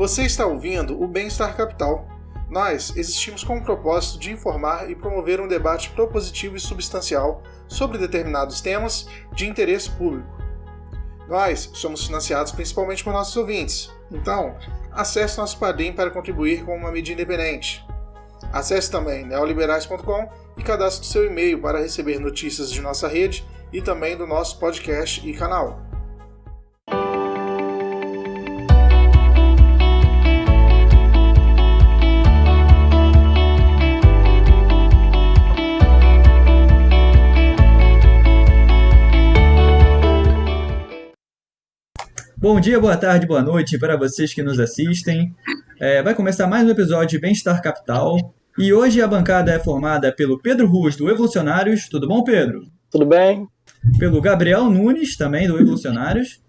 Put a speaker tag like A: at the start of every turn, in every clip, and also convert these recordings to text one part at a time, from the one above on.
A: Você está ouvindo o Bem-Estar Capital. Nós existimos com o propósito de informar e promover um debate propositivo e substancial sobre determinados temas de interesse público. Nós somos financiados principalmente por nossos ouvintes, então acesse nosso Padrim para contribuir com uma mídia independente. Acesse também neoliberais.com e cadastre seu e-mail para receber notícias de nossa rede e também do nosso podcast e canal.
B: Bom dia, boa tarde, boa noite para vocês que nos assistem. Vai começar mais um episódio de Bem-Estar Capital. E hoje a bancada é formada pelo Pedro Ruas, do Evolucionários. Tudo bom, Pedro?
C: Tudo bem.
B: Pelo Gabriel Nunes, também do Evolucionários.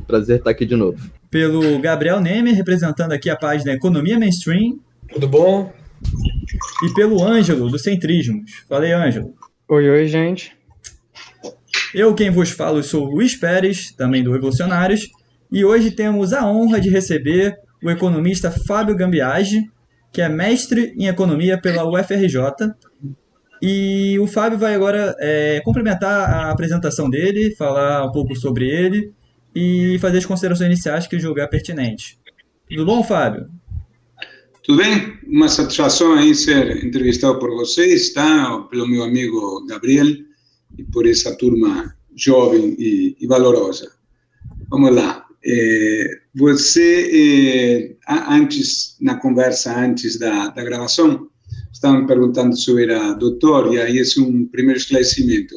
D: Prazer estar aqui de novo.
B: Pelo Gabriel Nemer, representando aqui a página Economia Mainstream.
E: Tudo bom?
B: E pelo Ângelo, do Centrismos. Fala aí, Ângelo.
C: Oi, gente.
B: Eu, quem vos falo, sou o Luiz Pérez, também do Revolucionários, e hoje temos a honra de receber o economista Fábio Gambiage, que é mestre em economia pela UFRJ, e o Fábio vai agora complementar a apresentação dele, falar um pouco sobre ele e fazer as considerações iniciais que julgar pertinente. Tudo bom, Fábio?
F: Tudo bem? Uma satisfação aí ser entrevistado por vocês, tá? Pelo meu amigo Gabriel, e por essa turma jovem e valorosa. Vamos lá. Você, na conversa antes da gravação, estava me perguntando se eu era doutor, e aí esse é um primeiro esclarecimento,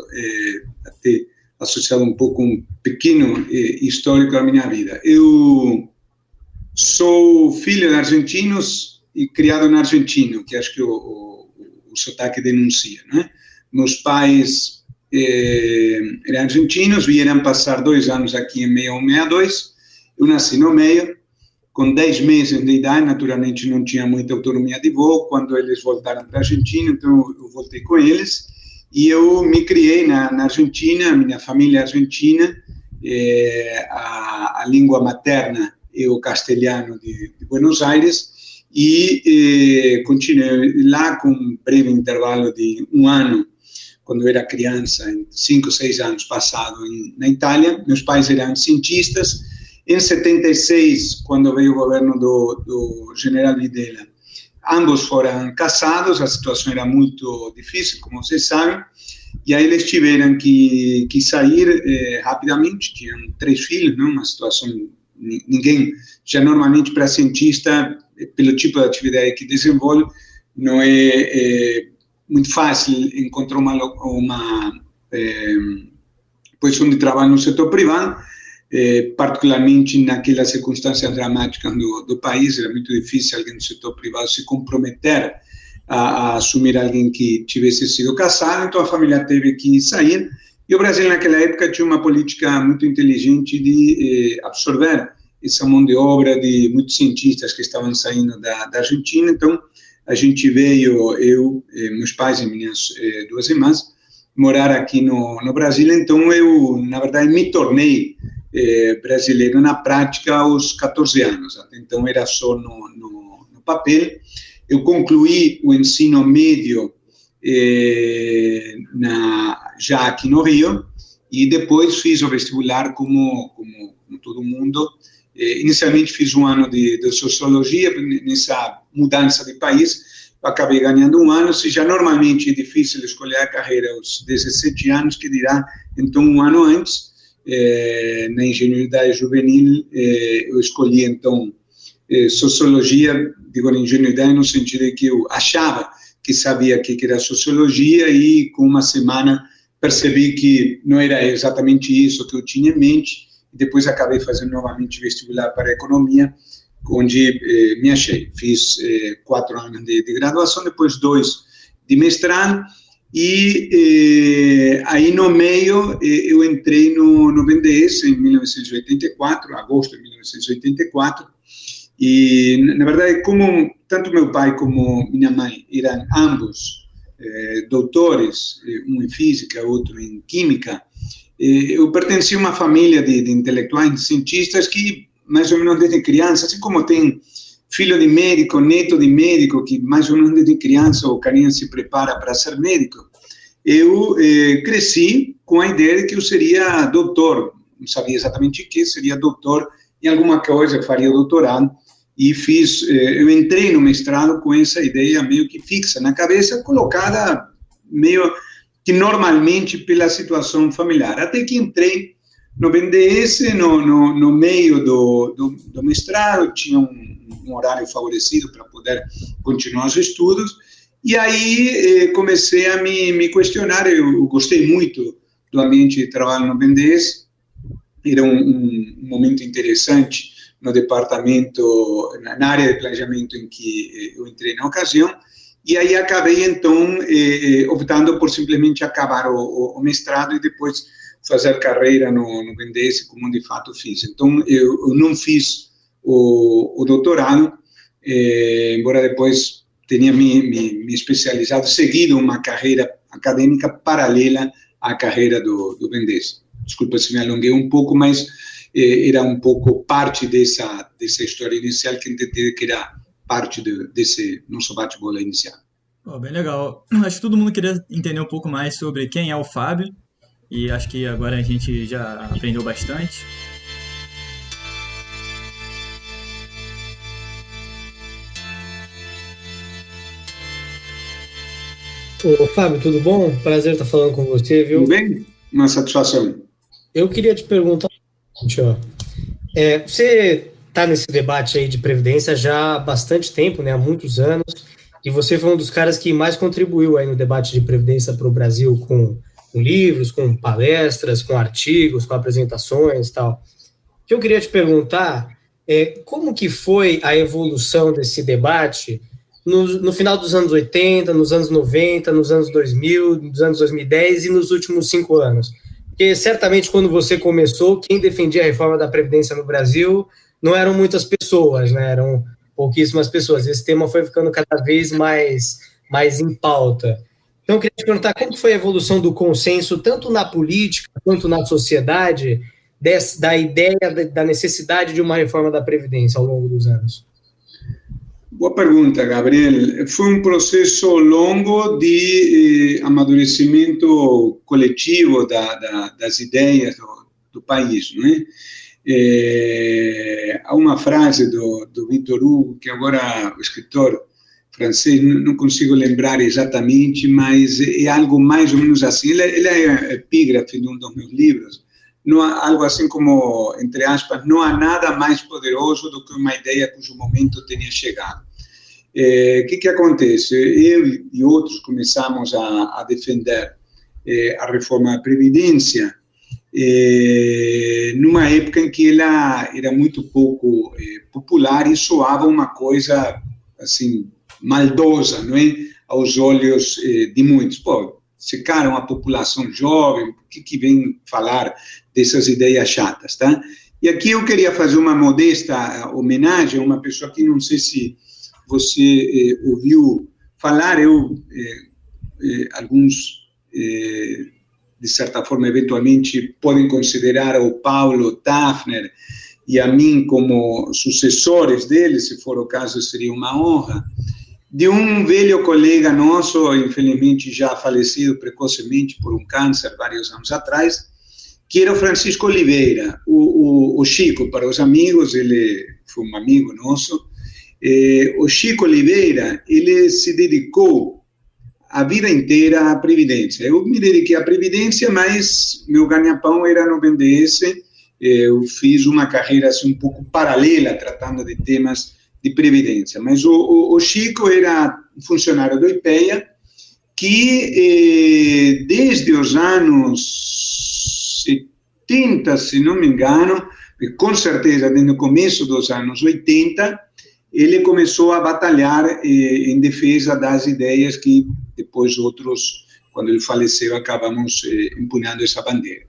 F: até associado um pouco um pequeno histórico da minha vida. Eu sou filho de argentinos e criado na Argentina, que acho que o sotaque denuncia, né? Meus pais eram argentinos, vieram passar 2 anos aqui em 61-62, eu nasci no meio, com 10 meses de idade, naturalmente não tinha muita autonomia de voo, quando eles voltaram para a Argentina, então eu voltei com eles, e eu me criei na Argentina, minha família é argentina, a língua materna é o castelhano de Buenos Aires, e continuei lá com um breve intervalo de 1 ano, quando eu era criança, em 5, 6 anos passado na Itália. Meus pais eram cientistas. Em 76, quando veio o governo do general Videla, ambos foram casados, a situação era muito difícil, como vocês sabem, e aí eles tiveram que sair rapidamente, tinham 3 filhos, não? Uma situação, ninguém, já normalmente para cientista, pelo tipo de atividade que desenvolve, não é muito fácil encontrar uma posição de trabalho no setor privado, particularmente naquelas circunstâncias dramáticas do país. Era muito difícil alguém do setor privado se comprometer a assumir alguém que tivesse sido casado, então a família teve que sair, e o Brasil naquela época tinha uma política muito inteligente de absorver essa mão de obra de muitos cientistas que estavam saindo da Argentina. Então a gente veio, eu, meus pais e minhas 2 irmãs, morar aqui no Brasil. Então eu, na verdade, me tornei brasileiro na prática aos 14 anos. Até então era só no papel. Eu concluí o ensino médio já aqui no Rio, e depois fiz o vestibular como todo mundo. Inicialmente fiz 1 ano de sociologia. Nessa mudança de país, eu acabei ganhando 1 ano. Se já normalmente é difícil escolher a carreira aos 17 anos, que dirá então 1 ano antes, na ingenuidade juvenil, eu escolhi então sociologia. Digo ingenuidade no sentido de que eu achava que sabia o que era sociologia, e com 1 semana percebi que não era exatamente isso que eu tinha em mente. Depois acabei fazendo novamente vestibular para economia, onde me achei. Fiz 4 anos de graduação, depois 2 de mestrado, e aí no meio eu entrei no BNDES em 1984, agosto de 1984, e na verdade, como tanto meu pai como minha mãe eram ambos doutores, um em física, outro em química, eu pertencia a uma família de intelectuais, de cientistas que mais ou menos desde criança, assim como tem filho de médico, neto de médico, que mais ou menos desde criança o carinha se prepara para ser médico, eu cresci com a ideia de que eu seria doutor, não sabia exatamente o que, seria doutor em alguma coisa, faria doutorado, e eu entrei no mestrado com essa ideia meio que fixa na cabeça, colocada meio que normalmente pela situação familiar, até que entrei no BNDES, no meio do mestrado, tinha um horário favorecido para poder continuar os estudos, e aí comecei a me questionar. Eu gostei muito do ambiente de trabalho no BNDES, era um momento interessante no departamento, na área de planejamento em que eu entrei na ocasião, e aí acabei, então, optando por simplesmente acabar o mestrado e depois fazer carreira no BNDES, como de fato fiz. Então, eu não fiz o doutorado, embora depois tenha me especializado, seguido uma carreira acadêmica paralela à carreira do BNDES. Desculpa se me alonguei um pouco, mas era um pouco parte dessa história inicial que entendi que era parte desse nosso bate-bola inicial.
B: Bem legal. Acho que todo mundo queria entender um pouco mais sobre quem é o Fábio, e acho que agora a gente já aprendeu bastante.
E: Ô, Fábio, tudo bom? Prazer estar falando com você, viu?
F: Tudo bem? Uma satisfação.
E: Eu queria te perguntar, você está nesse debate aí de previdência já há bastante tempo, né, há muitos anos, e você foi um dos caras que mais contribuiu aí no debate de previdência para o Brasil com livros, com palestras, com artigos, com apresentações e tal. O que eu queria te perguntar é como que foi a evolução desse debate no final dos anos 80, nos anos 90, nos anos 2000, nos anos 2010 e nos últimos 5 anos. Porque certamente quando você começou, quem defendia a reforma da Previdência no Brasil não eram muitas pessoas, né? Eram pouquíssimas pessoas. Esse tema foi ficando cada vez mais em pauta. Então, eu queria te perguntar como foi a evolução do consenso, tanto na política quanto na sociedade, da ideia da necessidade de uma reforma da Previdência ao longo dos anos.
F: Boa pergunta, Gabriel. Foi um processo longo de amadurecimento coletivo das ideias do país, não é? Há uma frase do Victor Hugo, que agora o escritor francês, não consigo lembrar exatamente, mas é algo mais ou menos assim. Ele é epígrafe de um dos meus livros. Não há, algo assim como, entre aspas, não há nada mais poderoso do que uma ideia cujo momento tenha chegado. Que acontece? Eu e outros começamos a defender a reforma da Previdência numa época em que ela era muito pouco popular e soava uma coisa assim maldosa, não é? Aos olhos de muitos. Pô, esse cara é uma população jovem, por que vem falar dessas ideias chatas, tá? E aqui eu queria fazer uma modesta homenagem a uma pessoa que não sei se você ouviu falar, alguns, de certa forma, eventualmente, podem considerar o Paulo Tafner e a mim como sucessores dele, se for o caso, seria uma honra, de um velho colega nosso, infelizmente já falecido precocemente por um câncer vários anos atrás, que era o Francisco Oliveira, o Chico, para os amigos, ele foi um amigo nosso. O Chico Oliveira, ele se dedicou a vida inteira à Previdência. Eu me dediquei à Previdência, mas meu ganha-pão era no BNDES. Eu fiz uma carreira assim, um pouco paralela, tratando de temas de Previdência. Mas o Chico era funcionário do IPEA, que desde os anos 70, se não me engano, com certeza desde o começo dos anos 80, ele começou a batalhar em defesa das ideias que depois outros, quando ele faleceu, acabamos empunhando essa bandeira.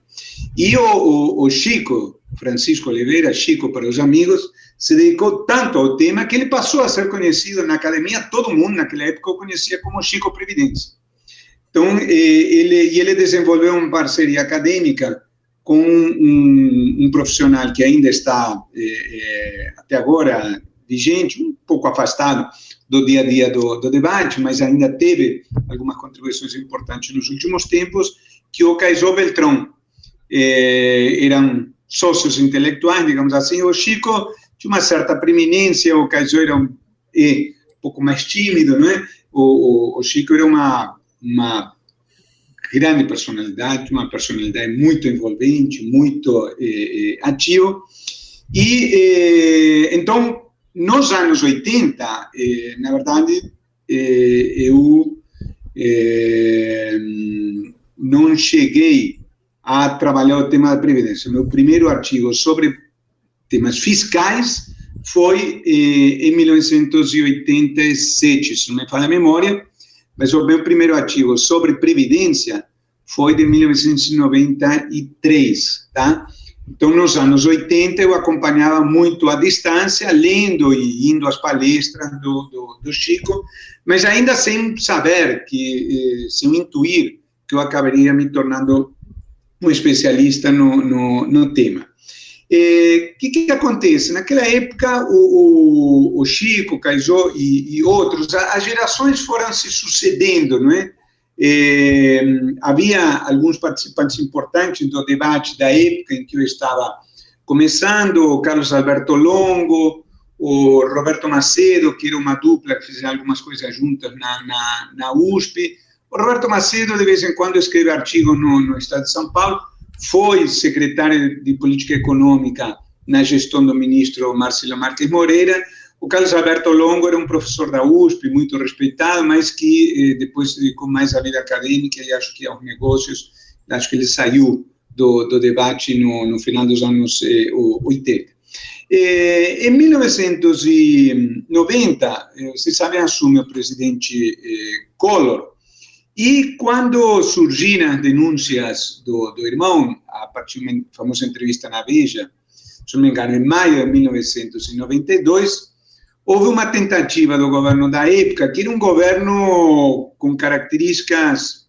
F: E o Chico, Francisco Oliveira, Chico para os amigos, se dedicou tanto ao tema que ele passou a ser conhecido na academia, todo mundo naquela época o conhecia como Chico Previdência. Então, ele desenvolveu uma parceria acadêmica com um profissional que ainda está, até agora, vigente, um pouco afastado do dia a dia do debate, mas ainda teve algumas contribuições importantes nos últimos tempos, que o Caizó Beltrão. Eram sócios intelectuais, digamos assim. O Chico tinha uma certa preeminência, o Caizó era um pouco mais tímido, não é? O Chico era uma grande personalidade, uma personalidade muito envolvente, muito ativo. E, então, nos anos 80, na verdade, eu não cheguei a trabalhar o tema da Previdência. Meu primeiro artigo sobre temas fiscais foi em 1987, se não me falha a memória, mas o meu primeiro artigo sobre Previdência foi de 1993, tá? Então, nos anos 80, eu acompanhava muito à distância, lendo e indo às palestras do Chico, mas ainda sem saber, sem intuir que eu acabaria me tornando um especialista no tema. O que acontece? Naquela época, o Chico, o Caizó e outros, as gerações foram se sucedendo, não é? Havia alguns participantes importantes do debate da época em que eu estava começando, o Carlos Alberto Longo, o Roberto Macedo, que era uma dupla que fizeram algumas coisas juntas na USP. O Roberto Macedo, de vez em quando, escreve artigos no Estado de São Paulo, foi secretário de Política Econômica na gestão do ministro Marcelo Marques Moreira. O Carlos Alberto Longo era um professor da USP, muito respeitado, mas que depois se dedicou mais à vida acadêmica e acho que aos negócios. Acho que ele saiu do debate no final dos anos 80. Em 1990, vocês sabem, assume o presidente Collor, e quando surgiram as denúncias do irmão, a partir de uma famosa entrevista na Veja, se não me engano, em maio de 1992, houve uma tentativa do governo da época, que era um governo com características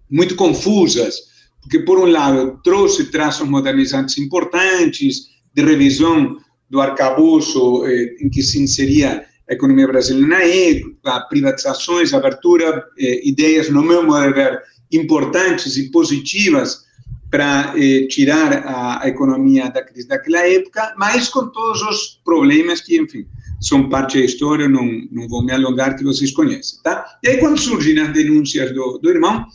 F: muito confusas, porque, por um lado, trouxe traços modernizantes importantes, de revisão do arcabouço em que se inseria a economia brasileira na época, privatizações, abertura, ideias, no meu modo de ver, importantes e positivas para tirar a economia da crise daquela época, mas com todos os problemas que, enfim, são parte da história, não vou me alongar, que vocês conhecem, tá? E aí, quando surgiram as denúncias do irmão,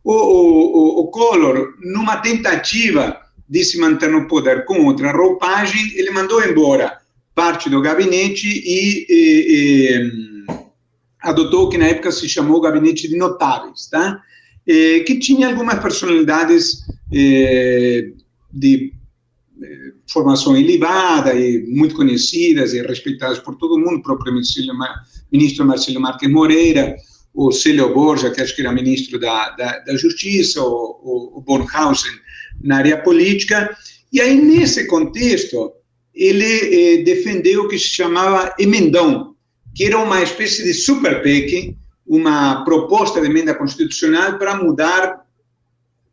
F: o Collor, numa tentativa de se manter no poder com outra roupagem, ele mandou embora parte do gabinete e adotou o que na época se chamou Gabinete de Notáveis, tá? Que tinha algumas personalidades de formação elevada e muito conhecidas e respeitadas por todo mundo, o próprio ministro Marcelo Marques Moreira, o Célio Borja, que acho que era ministro da Justiça, o Bornhausen na área política. E aí, nesse contexto, ele defendeu o que se chamava emendão, que era uma espécie de super PEC, uma proposta de emenda constitucional para mudar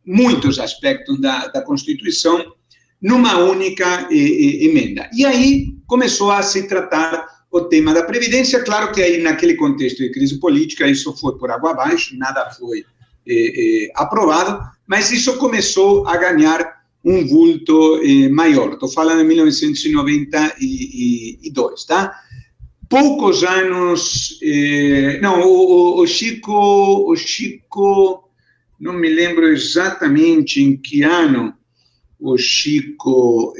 F: muitos aspectos da Constituição numa única emenda. E aí começou a se tratar o tema da Previdência. Claro que aí, naquele contexto de crise política, isso foi por água abaixo, nada foi aprovado, mas isso começou a ganhar um vulto maior. Estou falando de 1992, tá? Poucos anos... o Chico, não me lembro exatamente em que ano o Chico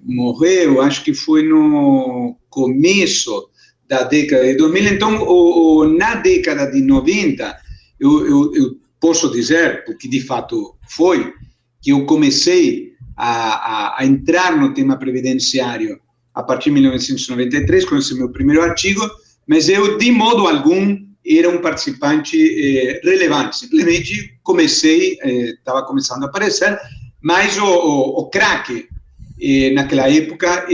F: morreu, acho que foi no começo da década de 2000. Então, na década de 90, eu posso dizer, porque de fato foi, que eu comecei a entrar no tema previdenciário a partir de 1993, com esse meu primeiro artigo, mas eu, de modo algum, era um participante relevante. Simplesmente comecei, estava começando a aparecer, mas o craque, naquela época,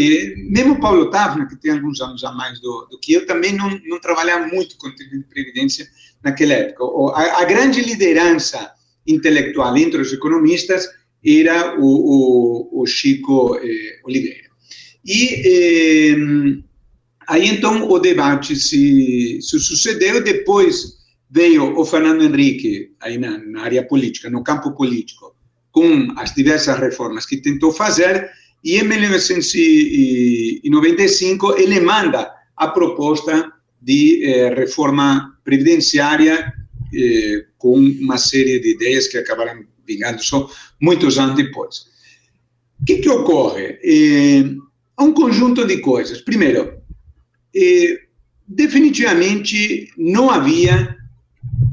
F: mesmo o Paulo Távora, que tem alguns anos a mais do que eu, também não trabalhava muito com tema de previdência naquela época. A grande liderança intelectual entre os economistas era o Chico Oliveira. E aí, então, o debate se sucedeu, depois veio o Fernando Henrique, aí na área política, no campo político, com as diversas reformas que tentou fazer, e em 1995 ele manda a proposta de reforma previdenciária com uma série de ideias que acabaram vingando só muitos anos depois. O que ocorre? Há um conjunto de coisas. Primeiro, definitivamente não havia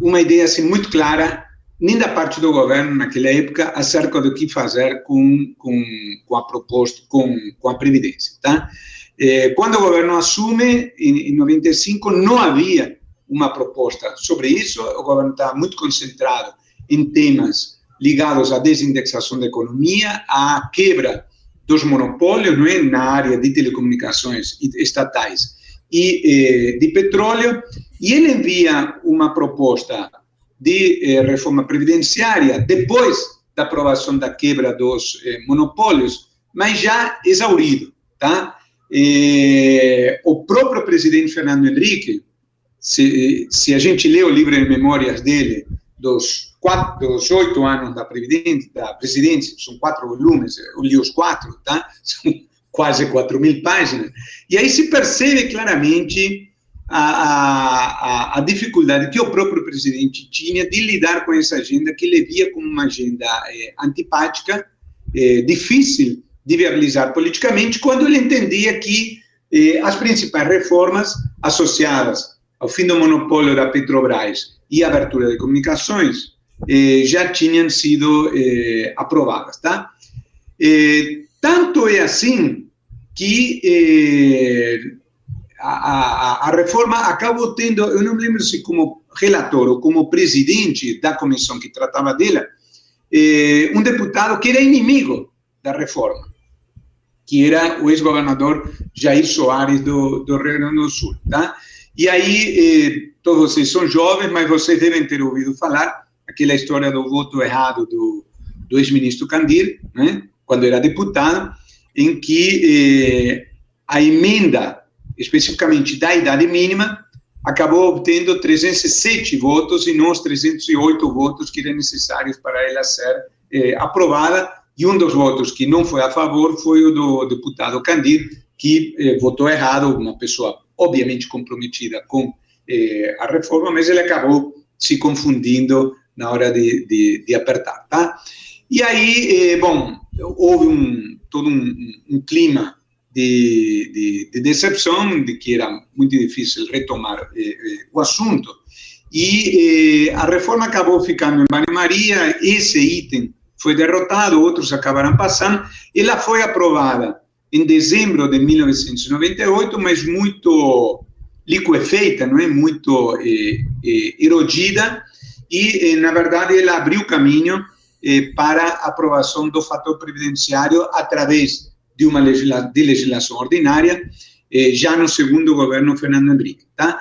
F: uma ideia assim muito clara, nem da parte do governo naquela época, acerca do que fazer com a proposta, com a Previdência. Tá? Quando o governo assume, em 95, não havia uma proposta sobre isso, o governo estava muito concentrado em temas ligados à desindexação da economia, à quebra dos monopólios, não é, na área de telecomunicações estatais e de petróleo, e ele envia uma proposta de reforma previdenciária depois da aprovação da quebra dos monopólios, mas já exaurido, tá? O próprio presidente Fernando Henrique, se a gente lê o livro de memórias dele, dos 8 anos da presidência, são 4 volumes, eu li os 4, tá? São quase 4.000 páginas, e aí se percebe claramente a dificuldade que o próprio presidente tinha de lidar com essa agenda que ele via como uma agenda antipática, difícil de viabilizar politicamente, quando ele entendia que as principais reformas associadas ao fim do monopólio da Petrobras e a abertura de comunicações já tinham sido aprovadas, tá? Tanto é assim que a reforma acabou tendo, eu não me lembro se como relator ou como presidente da comissão que tratava dela, um deputado que era inimigo da reforma, que era o ex-governador Jair Soares do Rio Grande do Sul, tá? E aí, todos vocês são jovens, mas vocês devem ter ouvido falar aquela história do voto errado do ex-ministro Candir, né, quando era deputado, em que a emenda, especificamente da idade mínima, acabou obtendo 307 votos e não os 308 votos que eram necessários para ela ser aprovada, e um dos votos que não foi a favor foi o do deputado Candir, que votou errado, uma pessoa obviamente comprometida com a reforma, mas ele acabou se confundindo na hora de apertar, tá? E aí, bom, houve todo um clima de decepção, de que era muito difícil retomar o assunto, e a reforma acabou ficando em banho-maria, esse item foi derrotado, outros acabaram passando, ela foi aprovada em dezembro de 1998, mas muito liquefeita, não é? Muito erodida, e, na verdade, ela abriu caminho para a aprovação do fator previdenciário através de uma legislação ordinária, já no segundo governo Fernando Henrique, tá?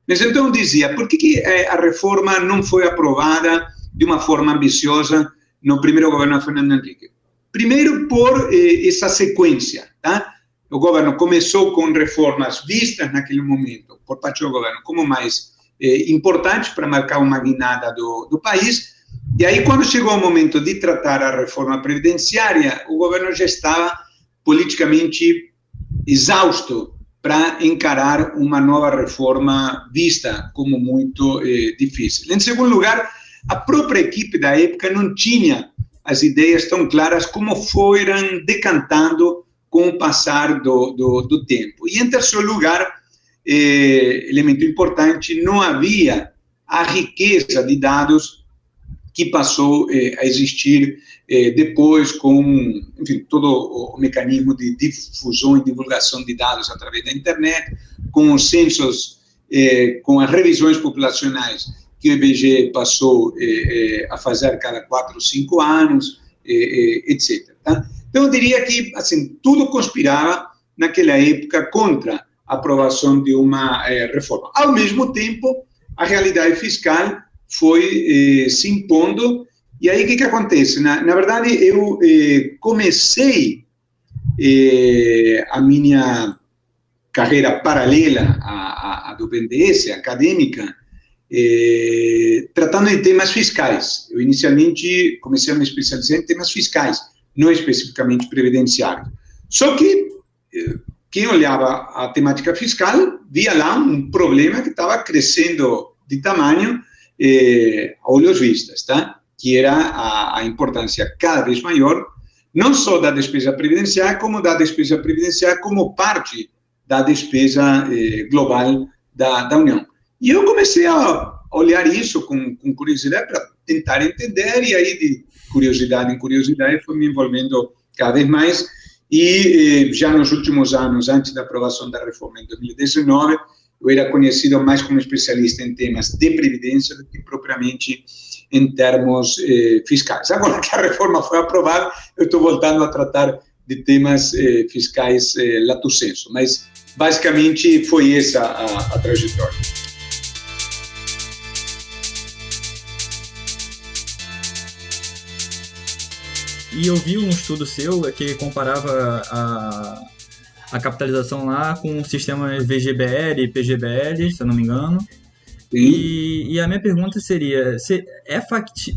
F: Mas então dizia, por que a reforma não foi aprovada de uma forma ambiciosa no primeiro governo Fernando Henrique? Primeiro, por essa sequência, tá? O governo começou com reformas vistas naquele momento, por parte do governo, como mais importantes para marcar uma guinada do país, e aí, quando chegou o momento de tratar a reforma previdenciária, o governo já estava politicamente exausto para encarar uma nova reforma vista como muito difícil. Em segundo lugar, a própria equipe da época não tinha as ideias tão claras como foram decantando com o passar do tempo. E, em terceiro lugar, elemento importante, não havia a riqueza de dados que passou a existir depois com, enfim, todo o mecanismo de difusão e divulgação de dados através da internet, com os censos, com as revisões populacionais que o IBGE passou a fazer cada 4 ou 5 anos, etc. Tá? Então, eu diria que assim, tudo conspirava naquela época contra a aprovação de uma reforma. Ao mesmo tempo, a realidade fiscal foi se impondo E aí, o que acontece? Na verdade, eu comecei a minha carreira paralela à do BNDES, acadêmica, tratando de temas fiscais. Eu, inicialmente, comecei a me especializar em temas fiscais, não especificamente previdenciários. Só que quem olhava a temática fiscal via lá um problema que estava crescendo de tamanho a olhos vistos, tá? Que era a importância cada vez maior, não só da despesa previdenciária, como da despesa previdenciária como parte da despesa global da União. E eu comecei a olhar isso com curiosidade para tentar entender, e aí de curiosidade em curiosidade fui me envolvendo cada vez mais, e já nos últimos anos, antes da aprovação da reforma em 2019, eu era conhecido mais como especialista em temas de previdência do que propriamente em termos fiscais. Agora que a reforma foi aprovada, eu estou voltando a tratar de temas fiscais lato sensu, mas basicamente foi essa a trajetória.
B: E eu vi um estudo seu que comparava a capitalização lá com o sistema VGBL e PGBL, se eu não me engano. E a minha pergunta seria,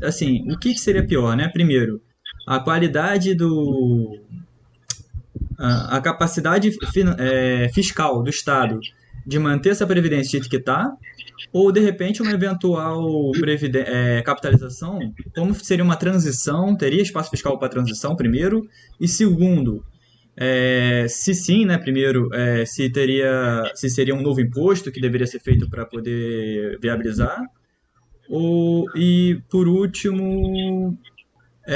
B: assim, o que seria pior, né? Primeiro, a qualidade a capacidade fiscal do Estado de manter essa previdência do jeito que está, ou, de repente, uma eventual capitalização, como seria uma transição, teria espaço fiscal para transição, primeiro, e segundo, se sim, né, primeiro, se seria um novo imposto que deveria ser feito para poder viabilizar, e, por último,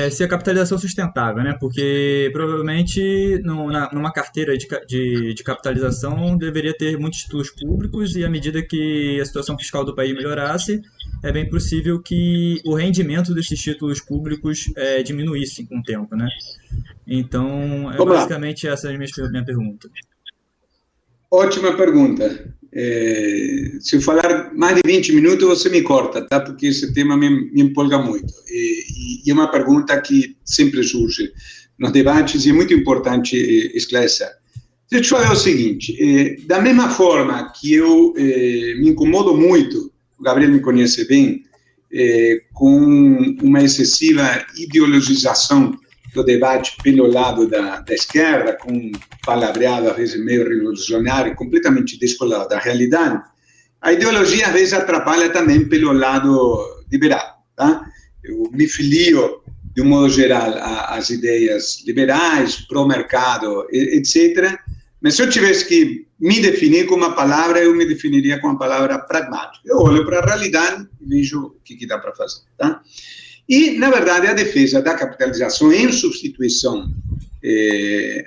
B: se a capitalização sustentável, né? Porque provavelmente numa carteira de capitalização deveria ter muitos títulos públicos, e à medida que a situação fiscal do país melhorasse, é bem possível que o rendimento desses títulos públicos diminuísse com o tempo, né? Então, basicamente essa é a minha pergunta.
F: Ótima pergunta. Se eu falar mais de 20 minutos, você me corta, tá? Porque esse tema me empolga muito. E é uma pergunta que sempre surge nos debates e é muito importante esclarecer. Deixa eu te falar o seguinte, da mesma forma que eu me incomodo muito, o Gabriel me conhece bem, com uma excessiva ideologização do debate pelo lado da esquerda, com palavreado às vezes meio revolucionário, completamente descolado da realidade, a ideologia às vezes atrapalha também pelo lado liberal, tá? Eu me filio, de um modo geral, às ideias liberais, pró-mercado, etc., mas se eu tivesse que me definir com uma palavra, eu me definiria com a palavra pragmático. Eu olho para a realidade e vejo o que dá para fazer, tá? E, na verdade, a defesa da capitalização em substituição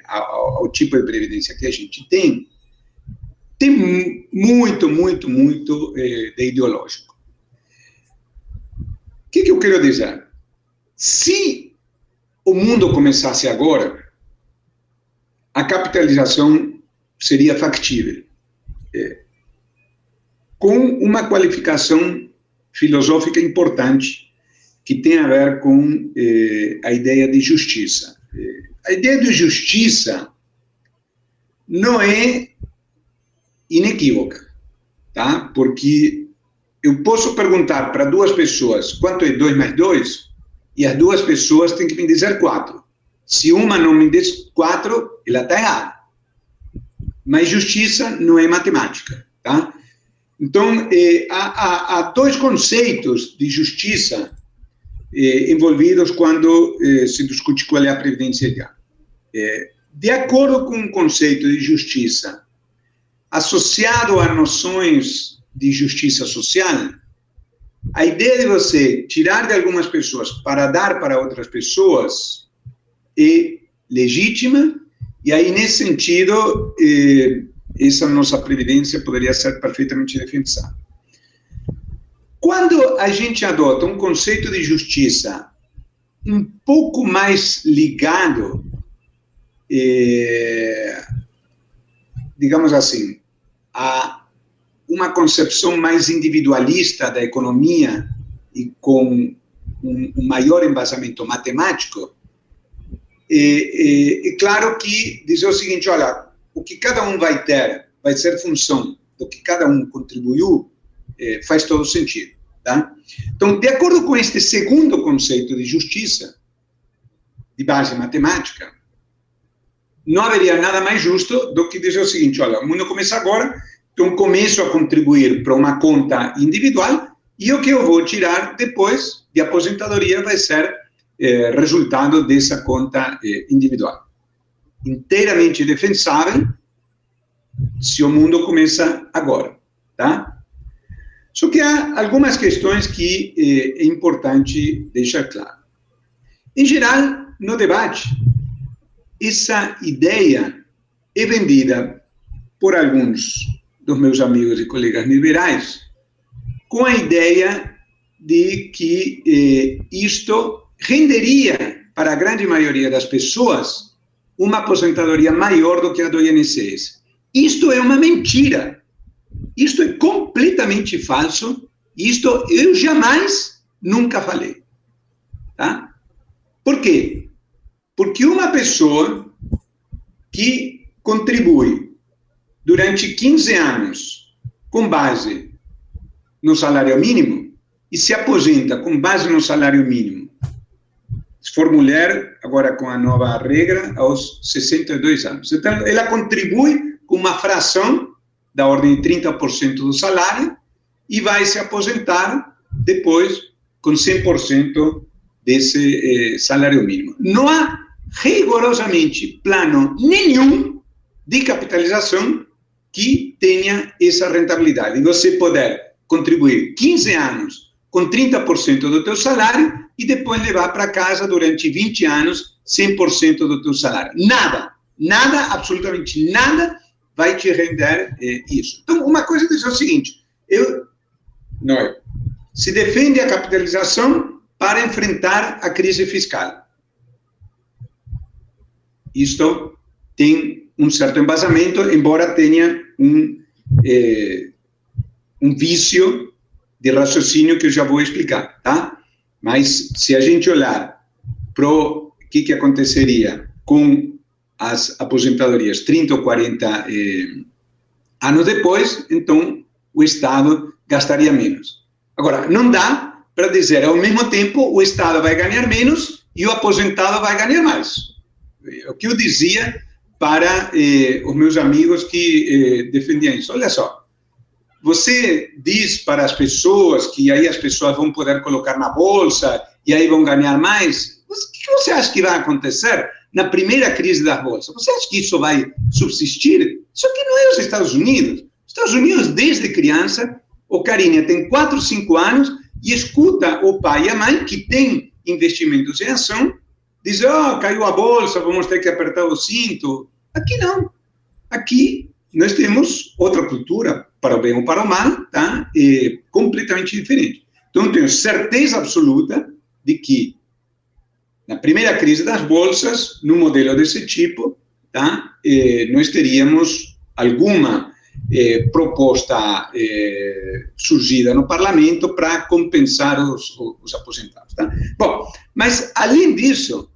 F: ao tipo de previdência que a gente tem muito de ideológico. O que eu quero dizer? Se o mundo começasse agora, a capitalização seria factível, com uma qualificação filosófica importante, que tem a ver com a ideia de justiça. A ideia de justiça não é inequívoca, tá? Porque eu posso perguntar para duas pessoas quanto é 2 mais 2, e as duas pessoas têm que me dizer 4. Se uma não me diz 4, ela está errada. Mas justiça não é matemática, tá? Então, há dois conceitos de justiça envolvidos quando se discute qual é a previdência ideal. De acordo com o conceito de justiça associado a noções de justiça social, a ideia de você tirar de algumas pessoas para dar para outras pessoas é legítima, e aí, nesse sentido, essa nossa previdência poderia ser perfeitamente defensável. Quando a gente adota um conceito de justiça um pouco mais ligado, digamos assim, a uma concepção mais individualista da economia e com um maior embasamento matemático, é claro que dizer o seguinte, olha, o que cada um vai ter vai ser função do que cada um contribuiu, faz todo sentido. Tá? Então, de acordo com este segundo conceito de justiça, de base matemática, não haveria nada mais justo do que dizer o seguinte, olha, o mundo começa agora, então começo a contribuir para uma conta individual e o que eu vou tirar depois de aposentadoria vai ser resultado dessa conta individual. Inteiramente defensável se o mundo começa agora, tá? Só que há algumas questões que é importante deixar claro. Em geral, no debate, essa ideia é vendida por alguns dos meus amigos e colegas liberais com a ideia de que isto renderia para a grande maioria das pessoas uma aposentadoria maior do que a do INSS. Isto é uma mentira. Isto é completamente falso. Isto eu jamais, nunca falei. Tá? Por quê? Porque uma pessoa que contribui durante 15 anos com base no salário mínimo e se aposenta com base no salário mínimo, se for mulher, agora com a nova regra, aos 62 anos. Então, ela contribui com uma fração da ordem de 30% do salário e vai se aposentar depois com 100% desse salário mínimo. Não há rigorosamente plano nenhum de capitalização que tenha essa rentabilidade. Você poder contribuir 15 anos com 30% do teu salário e depois levar para casa durante 20 anos 100% do teu salário. Nada, absolutamente nada vai te render isso. Então, uma coisa é o seguinte, se defende a capitalização para enfrentar a crise fiscal. Isto tem um certo embasamento, embora tenha um vício de raciocínio que eu já vou explicar, tá? Mas se a gente olhar para o que aconteceria com as aposentadorias 30 ou 40 anos depois, então o Estado gastaria menos. Agora, não dá para dizer, ao mesmo tempo, o Estado vai ganhar menos e o aposentado vai ganhar mais. O que eu dizia para os meus amigos que defendiam isso. Olha só, você diz para as pessoas que aí as pessoas vão poder colocar na bolsa e aí vão ganhar mais. O que você acha que vai acontecer na primeira crise das bolsas? Você acha que isso vai subsistir? Isso aqui não é os Estados Unidos. Os Estados Unidos, desde criança, o carinha tem 4, 5 anos e escuta o pai e a mãe que tem investimentos em ação, diz, caiu a bolsa, vamos ter que apertar o cinto. Aqui não. Aqui nós temos outra cultura, para o bem ou para o mal, tá? Completamente diferente. Então, eu tenho certeza absoluta de que na primeira crise das bolsas, num modelo desse tipo, tá? Nós teríamos alguma proposta surgida no parlamento para compensar os aposentados. Tá? Bom, mas, além disso,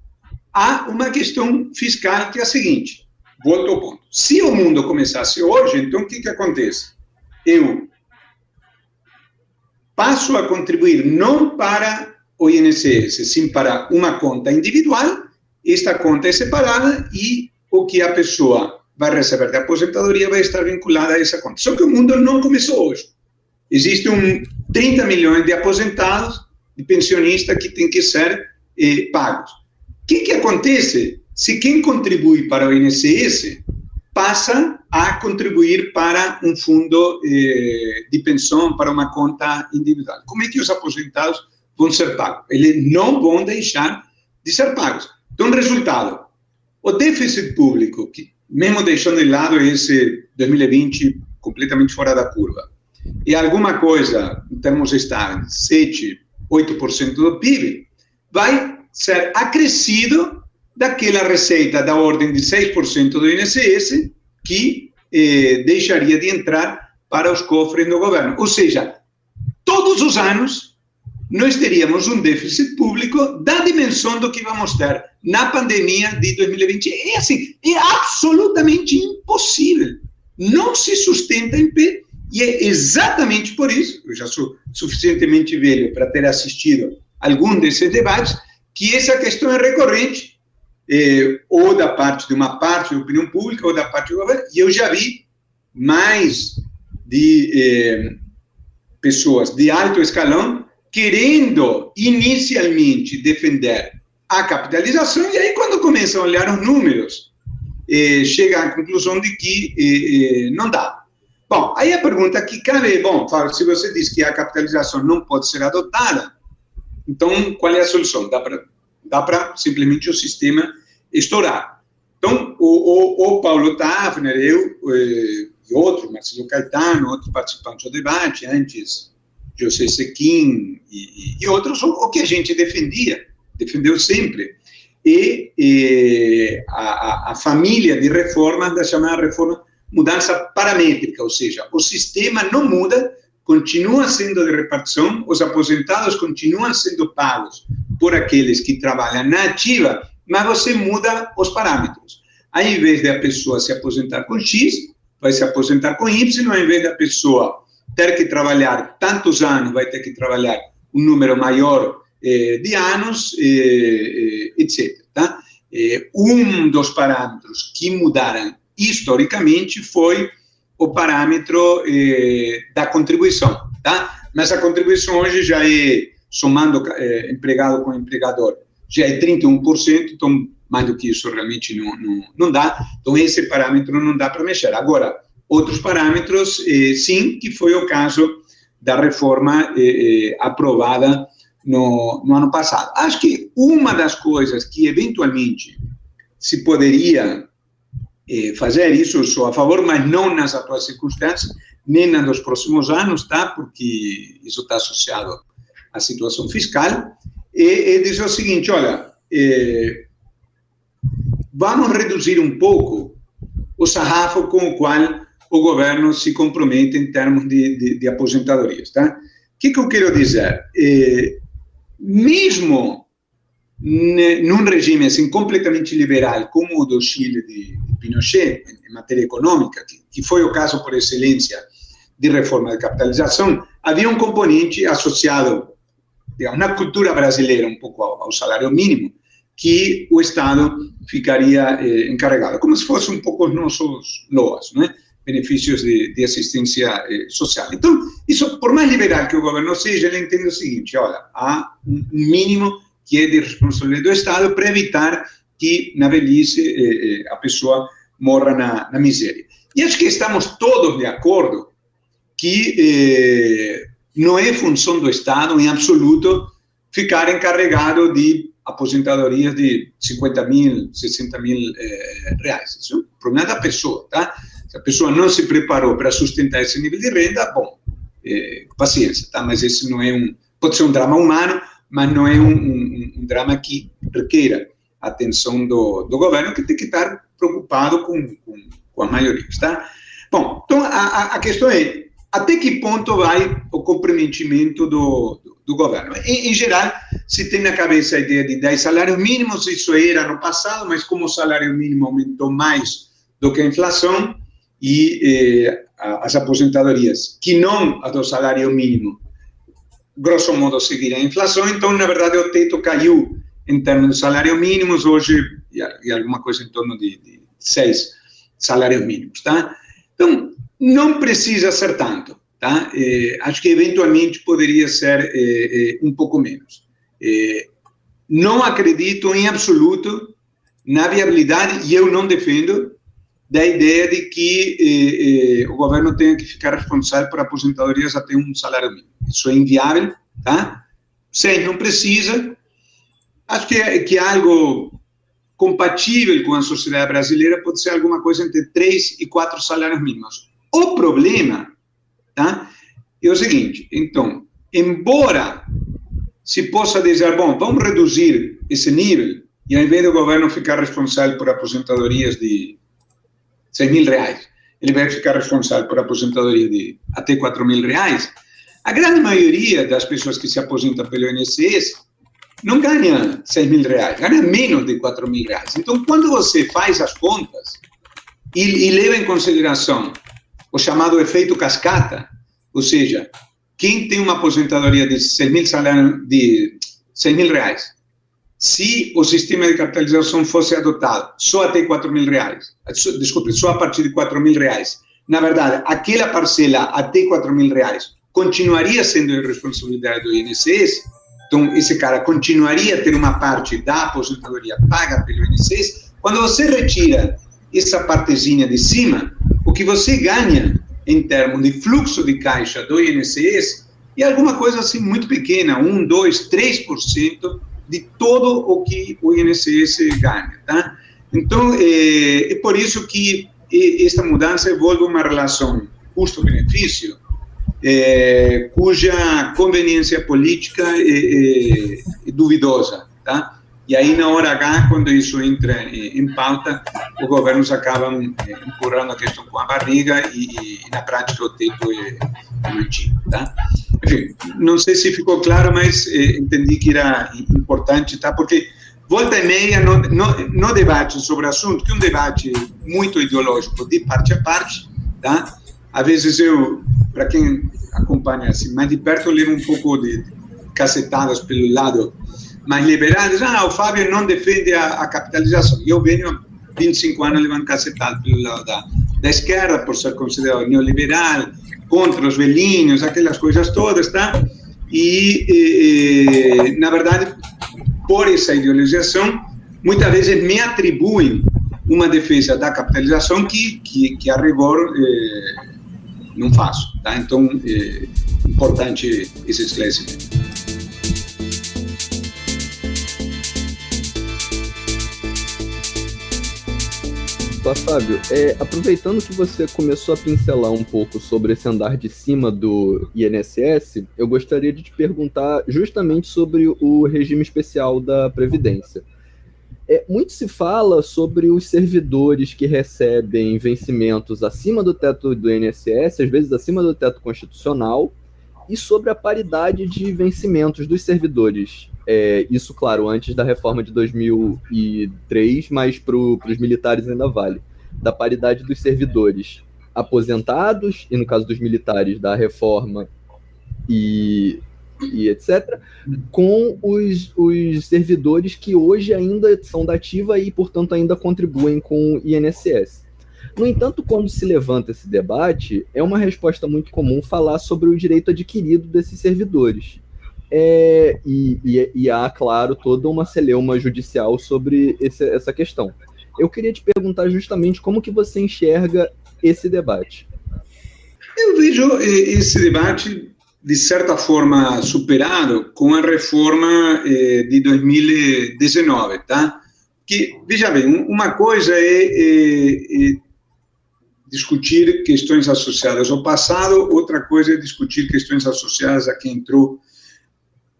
F: há uma questão fiscal que é a seguinte, volto ao ponto. Se o mundo começasse hoje, então o que acontece? Eu passo a contribuir não para o INSS, sim para uma conta individual, esta conta é separada e o que a pessoa vai receber de aposentadoria vai estar vinculada a essa conta. Só que o mundo não começou hoje. Existem 30 milhões de aposentados, de pensionistas que têm que ser pagos. O que acontece se quem contribui para o INSS passa a contribuir para um fundo de pensão, para uma conta individual? Como é que os aposentados vão ser pagos? Eles não vão deixar de ser pagos. Então, resultado, o déficit público, que mesmo deixando de lado esse 2020 completamente fora da curva, e alguma coisa, em termos estáveis, 7, 8% do PIB, vai ser acrescido daquela receita da ordem de 6% do INSS que deixaria de entrar para os cofres do governo. Ou seja, todos os anos, nós teríamos um déficit público da dimensão do que vamos ter na pandemia de 2020. É assim, é absolutamente impossível. Não se sustenta em pé. E é exatamente por isso, eu já sou suficientemente velho para ter assistido algum desses debates, que essa questão é recorrente, ou da parte de uma parte da opinião pública, ou da parte do governo, e eu já vi mais de pessoas de alto escalão querendo inicialmente defender a capitalização, e aí quando começam a olhar os números, chega à conclusão de que não dá. Bom, aí a pergunta que cabe, Fábio, se você diz que a capitalização não pode ser adotada, então qual é a solução? Dá para simplesmente o sistema estourar. Então, o Paulo Tafner, eu e outros, Marcelo Caetano, outros participantes do debate, antes José Sequim e outros, o que a gente defendeu sempre, e a família de reformas da chamada reforma mudança paramétrica, ou seja, o sistema não muda, continua sendo de repartição, os aposentados continuam sendo pagos por aqueles que trabalham na ativa, mas você muda os parâmetros. Ao invés de a pessoa se aposentar com X, vai se aposentar com Y, ao invés da pessoa ter que trabalhar tantos anos, vai ter que trabalhar um número maior de anos, etc. Tá? Um dos parâmetros que mudaram historicamente foi o parâmetro da contribuição, tá? Mas a contribuição hoje já é, somando empregado com empregador, já é 31%, então mais do que isso realmente não dá, então esse parâmetro não dá para mexer. Agora, outros parâmetros, sim, que foi o caso da reforma aprovada no ano passado. Acho que uma das coisas que eventualmente se poderia fazer, isso eu sou a favor, mas não nas atuais circunstâncias, nem nas dos próximos anos, tá? Porque isso está associado à situação fiscal, é dizer o seguinte, olha, vamos reduzir um pouco o sarrafo com o qual o governo se compromete em termos de aposentadorias, tá? O que eu quero dizer? Mesmo num regime assim, completamente liberal, como o do Chile de Pinochet, em matéria econômica, que foi o caso por excelência de reforma de capitalização, havia um componente associado, digamos, na cultura brasileira, um pouco ao salário mínimo, que o Estado ficaria encarregado, como se fosse um pouco os nossos LOAS, né? Benefícios de assistência social. Então, isso, por mais liberal que o governo seja, ele entende o seguinte, olha, há um mínimo que é de responsabilidade do Estado para evitar que na velhice a pessoa morra na miséria. E acho que estamos todos de acordo que não é função do Estado, em absoluto, ficar encarregado de aposentadorias de 50 mil, 60 mil reais. Isso é um problema da pessoa, tá? Se a pessoa não se preparou para sustentar esse nível de renda, bom, paciência, tá? Mas esse não é pode ser um drama humano, mas não é um drama que requeira a atenção do governo, que tem que estar preocupado com a maioria, tá? Bom, então a questão é, até que ponto vai o comprometimento do governo? Em geral, se tem na cabeça a ideia de 10 salários mínimos, isso era no passado, mas como o salário mínimo aumentou mais do que a inflação, e as aposentadorias, que não a do salário mínimo, grosso modo, seguirem a inflação, então, na verdade, o teto caiu em termos de salário mínimos, hoje, e alguma coisa em torno de 6 salários mínimos, tá? Então, não precisa ser tanto, tá? Acho que, eventualmente, poderia ser um pouco menos. Não acredito, em absoluto, na viabilidade, e eu não defendo, da ideia de que o governo tenha que ficar responsável por aposentadorias até um salário mínimo. Isso é inviável, tá? Se não precisa, acho que é algo compatível com a sociedade brasileira, pode ser alguma coisa entre 3 e 4 salários mínimos. O problema, tá, é o seguinte, então, embora se possa dizer, bom, vamos reduzir esse nível, e ao invés do governo ficar responsável por aposentadorias de 6 mil reais, ele vai ficar responsável por aposentadoria de até 4 mil reais, A grande maioria das pessoas que se aposentam pelo INSS não ganha R$6.000, ganha menos de R$4.000. Então, quando você faz as contas e leva em consideração o chamado efeito cascata, ou seja, quem tem uma aposentadoria de R$6.000, se o sistema de capitalização fosse adotado só até R$4.000, desculpe, só a partir de R$4.000, na verdade, aquela parcela até R$4.000 continuaria sendo de responsabilidade do INSS, então esse cara continuaria a ter uma parte da aposentadoria paga pelo INSS. Quando você retira essa partezinha de cima, o que você ganha em termos de fluxo de caixa do INSS é alguma coisa assim muito pequena, 1, 2, 3% de todo o que o INSS ganha, tá? Então, é por isso que esta mudança envolve uma relação custo-benefício, cuja conveniência política é duvidosa, tá? E aí, na hora H, quando isso entra em pauta, os governos acabam empurrando a questão com a barriga e na prática, o teto é mantido, tá? Enfim, não sei se ficou claro, mas entendi que era importante, tá? Porque volta e meia, no debate sobre o assunto, que é um debate muito ideológico, de parte a parte, tá? Às vezes eu, para quem acompanha assim mais de perto, eu levo um pouco de cacetadas pelo lado mais liberais. O Fábio não defende a capitalização. Eu venho há 25 anos levando cacetado pelo lado da esquerda, por ser considerado neoliberal, contra os velhinhos, aquelas coisas todas, tá? E na verdade, por essa ideologização, muitas vezes me atribuem uma defesa da capitalização que a rigor não faço, tá? Então, é importante esse esclarecimento.
D: Fábio, aproveitando que você começou a pincelar um pouco sobre esse andar de cima do INSS, eu gostaria de te perguntar justamente sobre o regime especial da Previdência. Muito se fala sobre os servidores que recebem vencimentos acima do teto do INSS, às vezes acima do teto constitucional, e sobre a paridade de vencimentos dos servidores. Isso, claro, antes da reforma de 2003, mas para os militares ainda vale. Da paridade dos servidores aposentados, e no caso dos militares, da reforma e etc., com os servidores que hoje ainda são da ativa e, portanto, ainda contribuem com o INSS. No entanto, quando se levanta esse debate, é uma resposta muito comum falar sobre o direito adquirido desses servidores. E há, claro, toda uma celeuma judicial sobre essa questão. Eu queria te perguntar justamente como que você enxerga esse debate.
F: Eu vejo esse debate, de certa forma, superado com a reforma de 2019, tá? Que, veja bem, uma coisa é discutir questões associadas ao passado, outra coisa é discutir questões associadas a quem entrou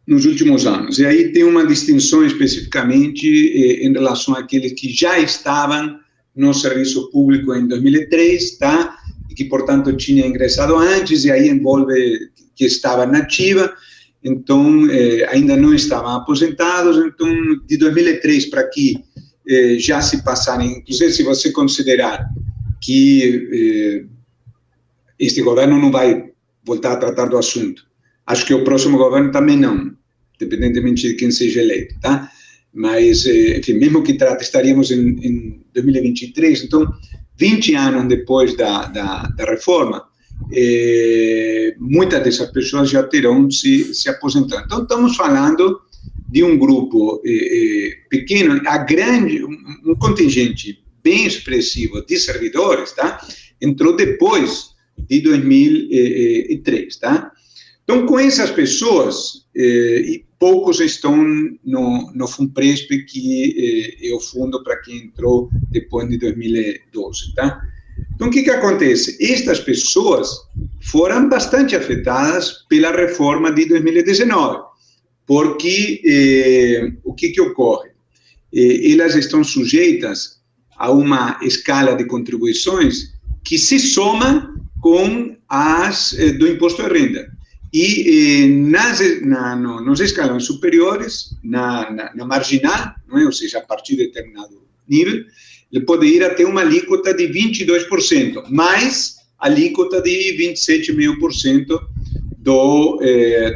F: nos últimos anos. E aí tem uma distinção especificamente em relação àqueles que já estavam no serviço público em 2003, tá? E que, portanto, tinham ingressado antes, e aí envolve que estava na ativa, então ainda não estavam aposentados. Então, de 2003 para aqui, já se passaram, inclusive se você considerar que este governo não vai voltar a tratar do assunto, acho que o próximo governo também não, independentemente de quem seja eleito, tá? Mas, enfim, mesmo que estaríamos em 2023, então, 20 anos depois da reforma, muitas dessas pessoas já terão se aposentado. Então, estamos falando de um grupo pequeno, um contingente bem expressivo de servidores, tá? Entrou depois de 2003, tá? Então, com essas pessoas, e poucos estão no FUNPRESP, que é o fundo para quem entrou depois de 2012, tá? Então, o que acontece? Estas pessoas foram bastante afetadas pela reforma de 2019, porque o que ocorre? Elas estão sujeitas a uma escala de contribuições que se soma com as do imposto de renda. E nos escalões superiores, na marginal, não é? Ou seja, a partir de determinado nível, ele pode ir até uma alíquota de 22%, mais alíquota de 27,5% do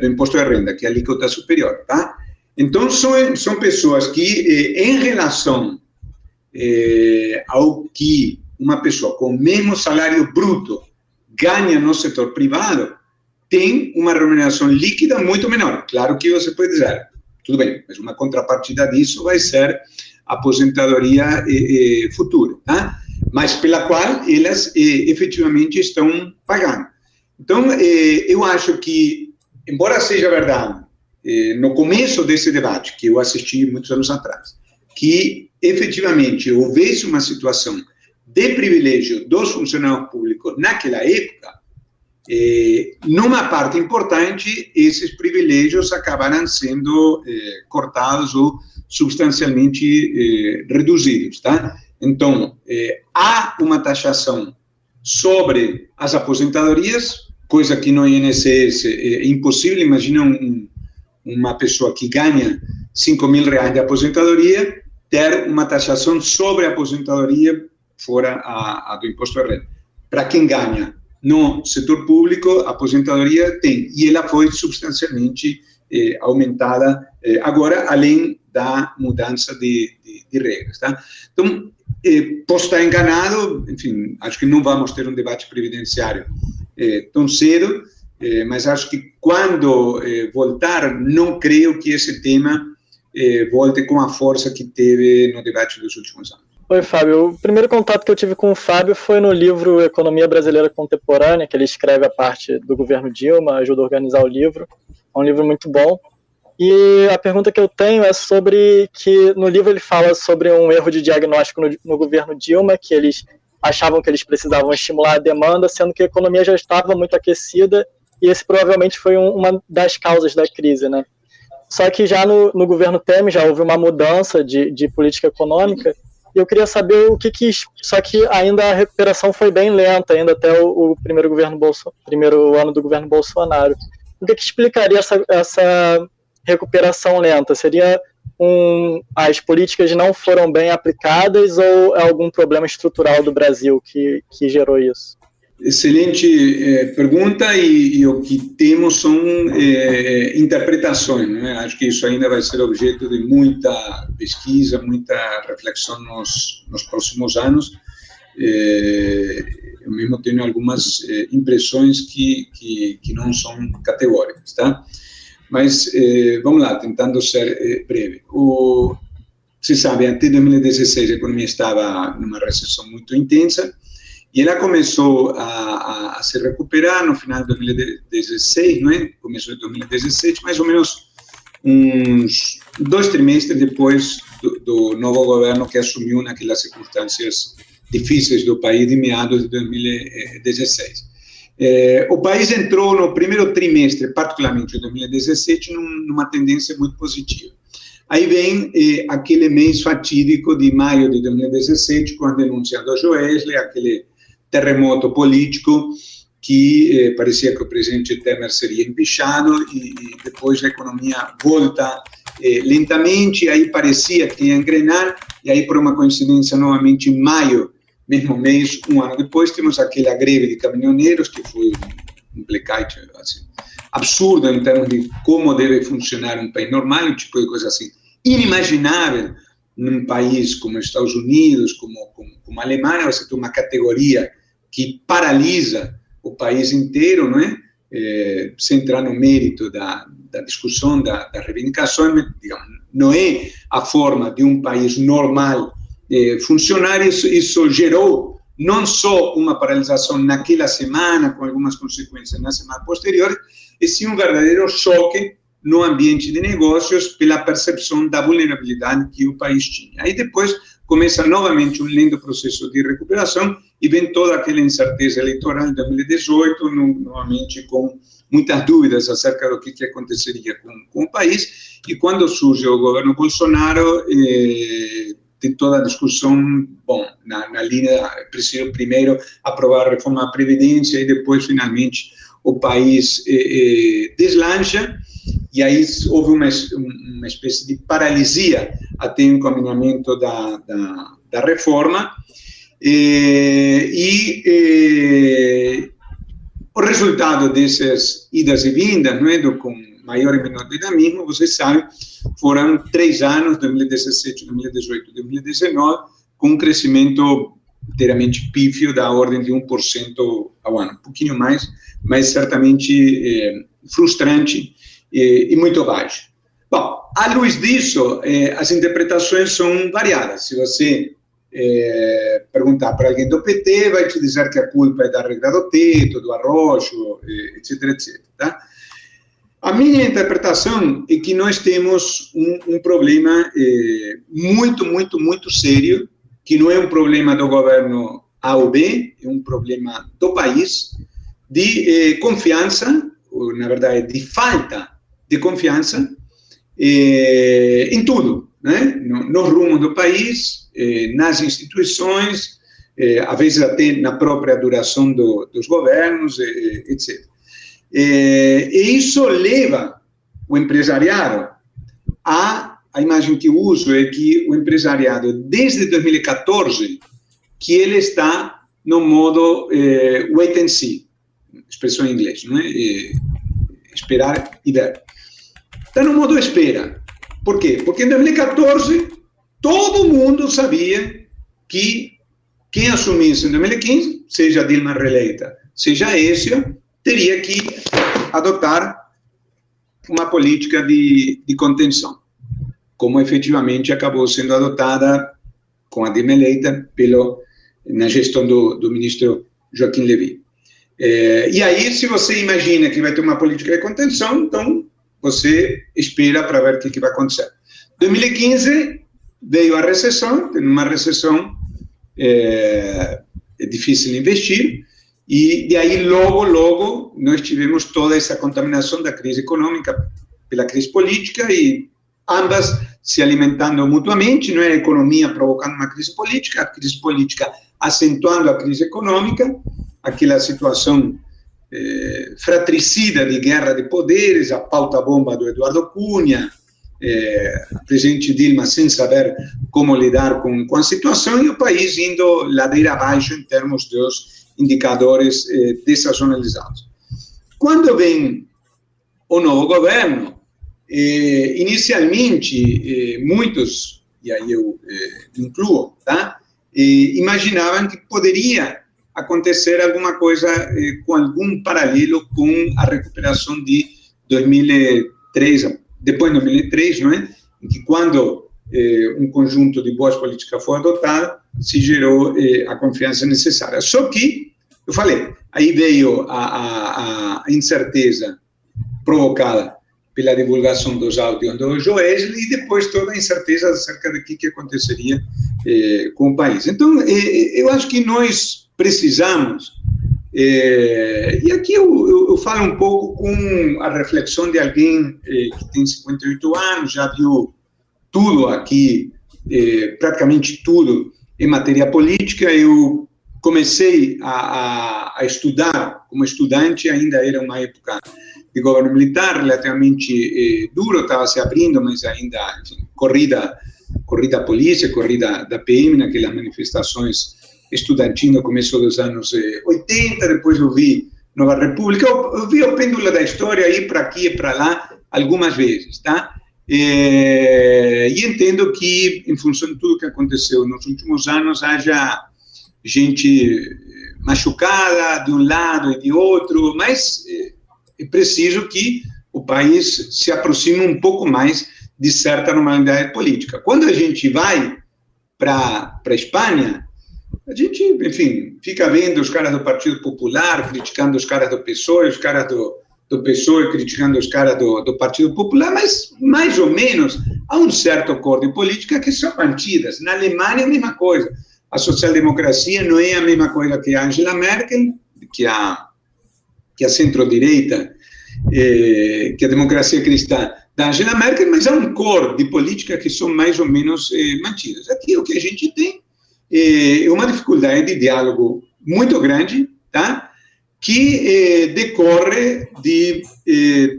F: imposto de renda, que é a alíquota superior, tá? Então, são pessoas que, em relação ao que uma pessoa com o mesmo salário bruto ganha no setor privado, tem uma remuneração líquida muito menor. Claro que você pode dizer, tudo bem, mas uma contrapartida disso vai ser a aposentadoria futura, tá? Mas pela qual elas efetivamente estão pagando. Então, eu acho que, embora seja verdade, no começo desse debate, que eu assisti muitos anos atrás, que efetivamente houvesse uma situação de privilégio dos funcionários públicos naquela época, numa parte importante, esses privilégios acabaram sendo cortados ou substancialmente reduzidos, tá? Então, há uma taxação sobre as aposentadorias, coisa que no INSS é impossível. Imagina uma pessoa que ganha R$5.000 de aposentadoria ter uma taxação sobre a aposentadoria fora a do imposto de renda. Para quem ganha no setor público, a aposentadoria tem, e ela foi substancialmente aumentada agora, além da mudança de regras, tá? Então, posso estar enganado, enfim, acho que não vamos ter um debate previdenciário tão cedo, mas acho que quando voltar, não creio que esse tema volte com a força que teve no debate dos últimos anos.
C: Oi, Fábio. O primeiro contato que eu tive com o Fábio foi no livro Economia Brasileira Contemporânea, que ele escreve a parte do governo Dilma, ajuda a organizar o livro. É um livro muito bom. E a pergunta que eu tenho é sobre que no livro ele fala sobre um erro de diagnóstico no governo Dilma, que eles achavam que eles precisavam estimular a demanda, sendo que a economia já estava muito aquecida, e esse provavelmente foi uma das causas da crise, né? Só que já no governo Temer já houve uma mudança de política econômica, e eu queria saber só que ainda a recuperação foi bem lenta, ainda até o primeiro ano do governo Bolsonaro. O que explicaria essa recuperação lenta? Seria as políticas não foram bem aplicadas ou é algum problema estrutural do Brasil que gerou isso?
F: Excelente pergunta, e o que temos são interpretações, né? Acho que isso ainda vai ser objeto de muita pesquisa, muita reflexão nos próximos anos. Eu mesmo tenho algumas impressões que não são categóricas, tá? Mas vamos lá, tentando ser breve. Você sabe, até 2016 a economia estava numa recessão muito intensa, e ela começou a se recuperar no final de 2016, não é? Começo de 2017, mais ou menos uns 2 trimestres depois do novo governo que assumiu naquelas circunstâncias difíceis do país de meados de 2016. O país entrou no primeiro trimestre, particularmente em 2017, numa tendência muito positiva. Aí vem aquele mês fatídico de maio de 2017, com a denúncia do Joesley, aquele terremoto político que parecia que o presidente Temer seria empichado, e depois a economia volta lentamente, aí parecia que ia engrenar, e aí, por uma coincidência, novamente em maio, mesmo mês, um ano depois, temos aquela greve de caminhoneiros, que foi um blackout assim, absurdo em termos de como deve funcionar um país normal, um tipo de coisa assim inimaginável num país como os Estados Unidos, como a Alemanha. Você tem uma categoria que paralisa o país inteiro, não é? Sem entrar no mérito da discussão, da reivindicação, digamos, não é a forma de um país normal funcionar. Isso gerou não só uma paralisação naquela semana, com algumas consequências na semana posterior, e sim um verdadeiro choque no ambiente de negócios pela percepção da vulnerabilidade que o país tinha. Aí depois começa novamente um lento processo de recuperação, e vem toda aquela incerteza eleitoral de 2018, novamente com muitas dúvidas acerca do que aconteceria com o país, e quando surge o governo Bolsonaro, tem toda a discussão, bom, na linha, preciso primeiro aprovar a reforma da Previdência, e depois, finalmente, o país deslancha, e aí houve uma espécie de paralisia até o encaminhamento da reforma, o resultado dessas idas e vindas, não é, com maior e menor dinamismo, vocês sabem, foram 3 anos, 2017, 2018, 2019, com um crescimento inteiramente pífio da ordem de 1% ao ano, um pouquinho mais, mas certamente frustrante e muito baixo. Bom, à luz disso, as interpretações são variadas. Se você perguntar para alguém do PT, vai te dizer que a culpa é da regra do teto, do arrocho, etc, etc. Tá? A minha interpretação é que nós temos um problema muito, muito, muito sério, que não é um problema do governo A ou B, é um problema do país, de confiança, ou, na verdade, de falta de confiança em tudo, né? Nos rumos do país, nas instituições, às vezes até na própria duração dos governos, etc. E isso leva o empresariado a imagem que uso é que o empresariado, desde 2014, que ele está no modo wait and see, expressão em inglês, não é? Esperar e ver. Está no modo espera. Por quê? Porque em 2014, todo mundo sabia que quem assumisse em 2015, seja Dilma reeleita, seja Écio, teria que adotar uma política de contenção, como efetivamente acabou sendo adotada com a Dilma eleita na gestão do ministro Joaquim Levy. E aí, se você imagina que vai ter uma política de contenção, então você espera para ver o que vai acontecer. Em 2015, veio a recessão, tem uma recessão, é difícil investir, e de aí, logo, nós tivemos toda essa contaminação da crise econômica pela crise política, e ambas se alimentando mutuamente, não é? A economia provocando uma crise política, a crise política acentuando a crise econômica, aquela situação fratricida de guerra de poderes, a pauta-bomba do Eduardo Cunha, a presidente Dilma sem saber como lidar com a situação, e o país indo ladeira abaixo em termos dos indicadores desazonalizados. Quando vem o novo governo, inicialmente, muitos, e aí eu incluo, tá? Imaginavam que poderia acontecer alguma coisa com algum paralelo com a recuperação de 2003, depois de 2003, não é? Em que quando um conjunto de boas políticas foi adotado, se gerou a confiança necessária. Só que, eu falei, aí veio a incerteza provocada pela divulgação dos áudios do Joesley, e depois toda a incerteza acerca do que aconteceria com o país. Então, eu acho que nós precisamos, e aqui eu falo um pouco com a reflexão de alguém que tem 58 anos, já viu tudo aqui, praticamente tudo em matéria política. Eu comecei a estudar como estudante, ainda era uma época de governo militar relativamente duro, estava se abrindo, mas ainda, enfim, corrida da polícia, corrida da PM, naquelas manifestações estudantil no começo dos anos 80, depois eu vi Nova República, eu vi o pêndulo da história ir para aqui e para lá algumas vezes, tá? E entendo que, em função de tudo que aconteceu nos últimos anos, haja gente machucada de um lado e de outro, mas é preciso que o país se aproxime um pouco mais de certa normalidade política. Quando a gente vai para a Espanha, a gente, enfim, fica vendo os caras do Partido Popular criticando os caras do PSOE, os caras do PSOE criticando os caras do Partido Popular, mas, mais ou menos, há um certo acordo de política que são mantidas. Na Alemanha é a mesma coisa. A social-democracia não é a mesma coisa que a Angela Merkel, que a centro-direita, que a democracia cristã da Angela Merkel, mas há um core de política que são mais ou menos mantidas. Aqui o que a gente tem é uma dificuldade de diálogo muito grande, tá? que decorre de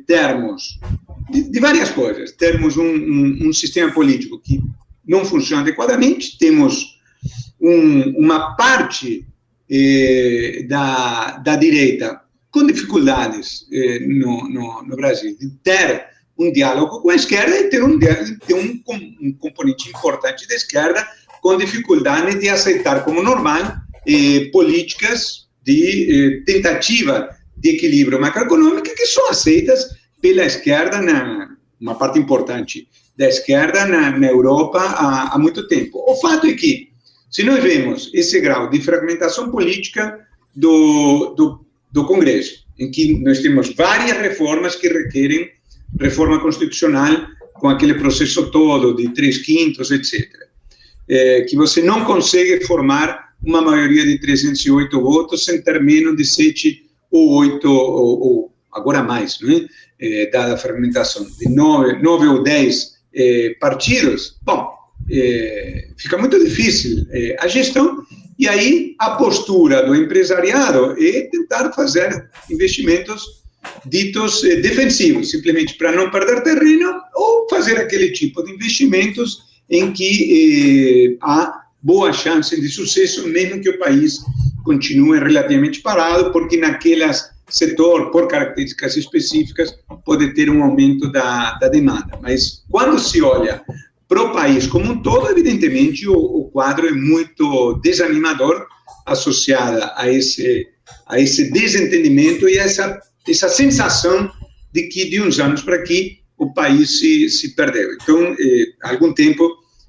F: termos de várias coisas. Temos um sistema político que não funciona adequadamente, temos uma parte da direita com dificuldades no Brasil de ter um diálogo com a esquerda e ter um componente importante da esquerda com dificuldade de aceitar como normal políticas de tentativa de equilíbrio macroeconômico que são aceitas pela esquerda, uma parte importante da esquerda na Europa há muito tempo. O fato é que, se nós vemos esse grau de fragmentação política do Congresso, em que nós temos várias reformas que requerem reforma constitucional, com aquele processo todo de 3/5, etc., que você não consegue formar uma maioria de 308 votos sem ter menos de 7 ou 8, ou agora mais, não é? Dada a fragmentação de 9 ou 10 partidos, bom, fica muito difícil a gestão, e aí a postura do empresariado é tentar fazer investimentos ditos defensivos, simplesmente para não perder terreno, ou fazer aquele tipo de investimentos em que há boa chance de sucesso, mesmo que o país continue relativamente parado, porque naquele setor, por características específicas, pode ter um aumento da demanda. Mas quando se olha para o país como um todo, evidentemente o quadro é muito desanimador, associada a esse desentendimento e a essa sensação de que de uns anos para aqui o país se perdeu. Então, há algum tempo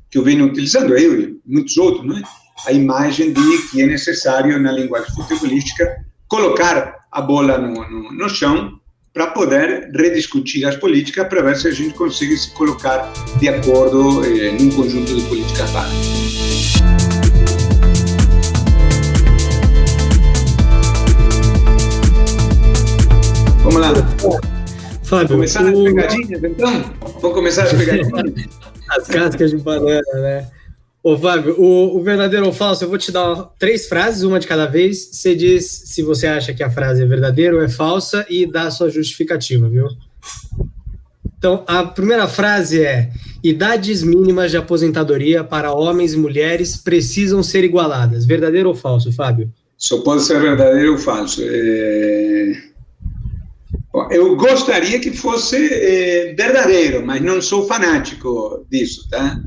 F: que eu venho utilizando, eu e muitos outros, não é? A imagem de que é necessário, na linguagem futebolística, colocar a bola no chão para poder rediscutir as políticas, para ver se a gente consegue se colocar de acordo num conjunto de políticas válidas. Vamos lá.
E: Fábio,
F: Começar as pegadinhas, então? Vamos começar as pegadinhas?
E: As cascas de banana, né? Ô, Fábio, o verdadeiro ou falso, eu vou te dar 3 frases, uma de cada vez. Você diz se você acha que a frase é verdadeira ou é falsa e dá a sua justificativa, viu? Então, a primeira frase é: idades mínimas de aposentadoria para homens e mulheres precisam ser igualadas. Verdadeiro ou falso, Fábio?
F: Só pode ser verdadeiro ou falso. Eu gostaria que fosse verdadeiro, mas não sou fanático disso, tá?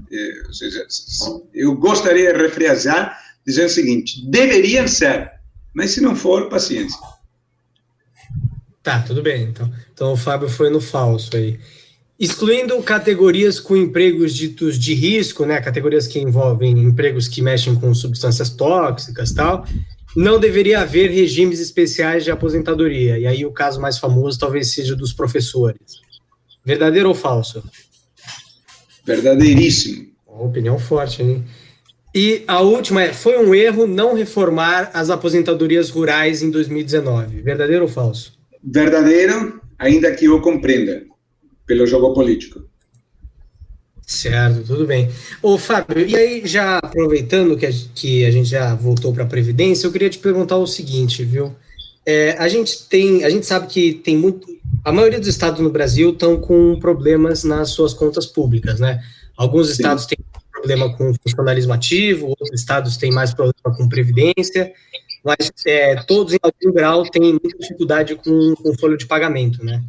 F: Ou seja, eu gostaria de refrasear dizendo o seguinte: deveriam ser, mas se não for, paciência.
E: Tá, tudo bem. Então o Fábio foi no falso aí. Excluindo categorias com empregos ditos de risco, né? Categorias que envolvem empregos que mexem com substâncias tóxicas e tal, não deveria haver regimes especiais de aposentadoria. E aí o caso mais famoso talvez seja dos professores. Verdadeiro ou falso?
F: Verdadeiríssimo.
E: Opinião forte, hein? E a última é: foi um erro não reformar as aposentadorias rurais em 2019. Verdadeiro ou falso?
F: Verdadeiro, ainda que eu compreenda, pelo jogo político.
E: Certo, tudo bem. Ô, Fábio, e aí, já aproveitando que a gente já voltou para a Previdência, eu queria te perguntar o seguinte, viu? A gente sabe que tem a maioria dos estados no Brasil estão com problemas nas suas contas públicas, né? Alguns estados têm problema com funcionalismo ativo, outros estados têm mais problema com Previdência, mas todos, em algum grau, têm muita dificuldade com folha de pagamento, né?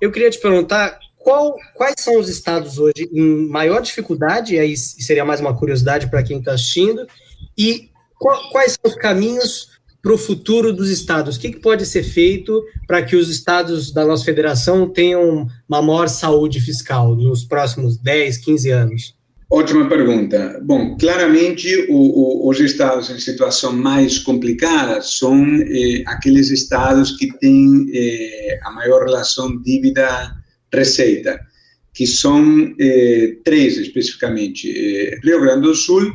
E: Eu queria te perguntar: quais são os estados hoje em maior dificuldade, e aí seria mais uma curiosidade para quem está assistindo, e quais são os caminhos para o futuro dos estados? O que pode ser feito para que os estados da nossa federação tenham uma maior saúde fiscal nos próximos 10, 15 anos?
F: Ótima pergunta. Bom, claramente os estados em situação mais complicada são aqueles estados que têm a maior relação dívida-receita, que são 3 especificamente. Rio Grande do Sul,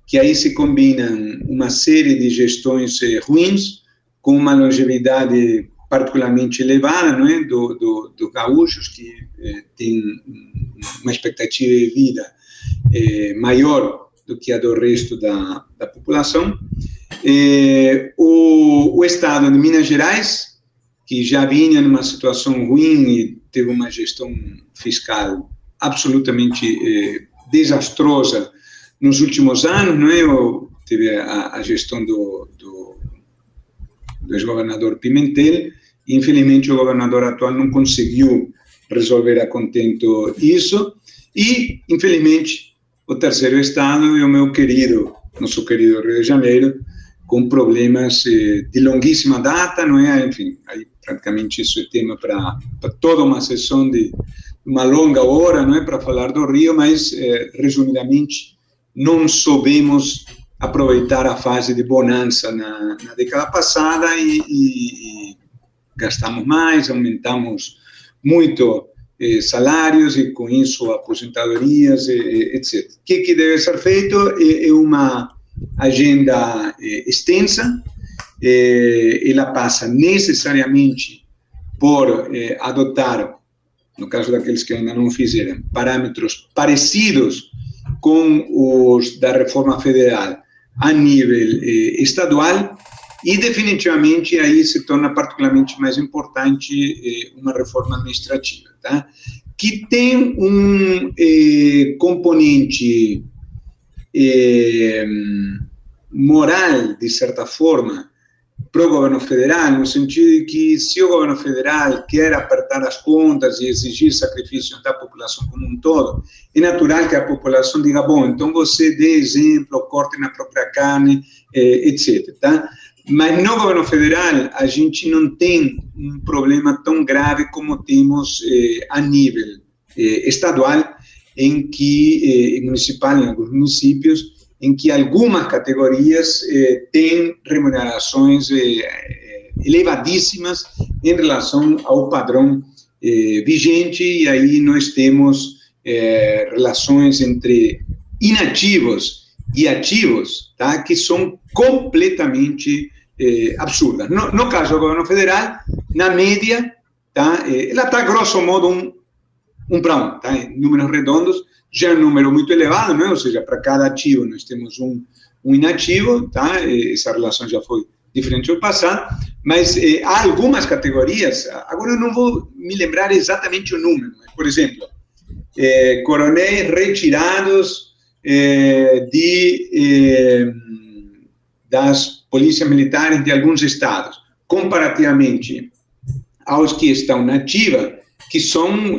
F: que aí se combinam uma série de gestões ruins, com uma longevidade particularmente elevada, não é? do gaúchos, que tem uma expectativa de vida maior do que a do resto da população. O Estado de Minas Gerais, que já vinha numa situação ruim e teve uma gestão fiscal absolutamente desastrosa nos últimos anos, não é? Teve a gestão do ex-governador Pimentel, e infelizmente o governador atual não conseguiu resolver a contento isso, e infelizmente o terceiro estado é o nosso querido Rio de Janeiro, com problemas de longuíssima data, não é? Enfim, aí praticamente isso é tema para toda uma sessão de uma longa hora, não é? Para falar do Rio, mas resumidamente não soubemos aproveitar a fase de bonança na década passada e gastamos mais, aumentamos muito salários e com isso aposentadorias, etc. O que deve ser feito é uma agenda extensa, ela passa necessariamente por adotar, no caso daqueles que ainda não fizeram, parâmetros parecidos com os da reforma federal a nível estadual, e definitivamente aí se torna particularmente mais importante uma reforma administrativa, tá? Que tem um componente moral, de certa forma, para o governo federal, no sentido de que se o governo federal quer apertar as contas e exigir sacrifício da população como um todo, é natural que a população diga, bom, então você dê exemplo, corte na própria carne, etc. Tá? Mas no governo federal, a gente não tem um problema tão grave como temos a nível estadual, em que, municipal, em alguns municípios, em que algumas categorias têm remunerações elevadíssimas em relação ao padrão vigente, e aí nós temos relações entre inativos e ativos, tá, que são completamente absurdas. No caso do governo federal, na média, tá, ela está grosso modo um para um, tá, em números redondos, já é um número muito elevado, né? Ou seja, para cada ativo nós temos um inativo, tá? Essa relação já foi diferente no passado, mas há algumas categorias, agora eu não vou me lembrar exatamente o número, mas, por exemplo, coronéis retirados das polícias militares de alguns estados, comparativamente aos que estão na ativa, que são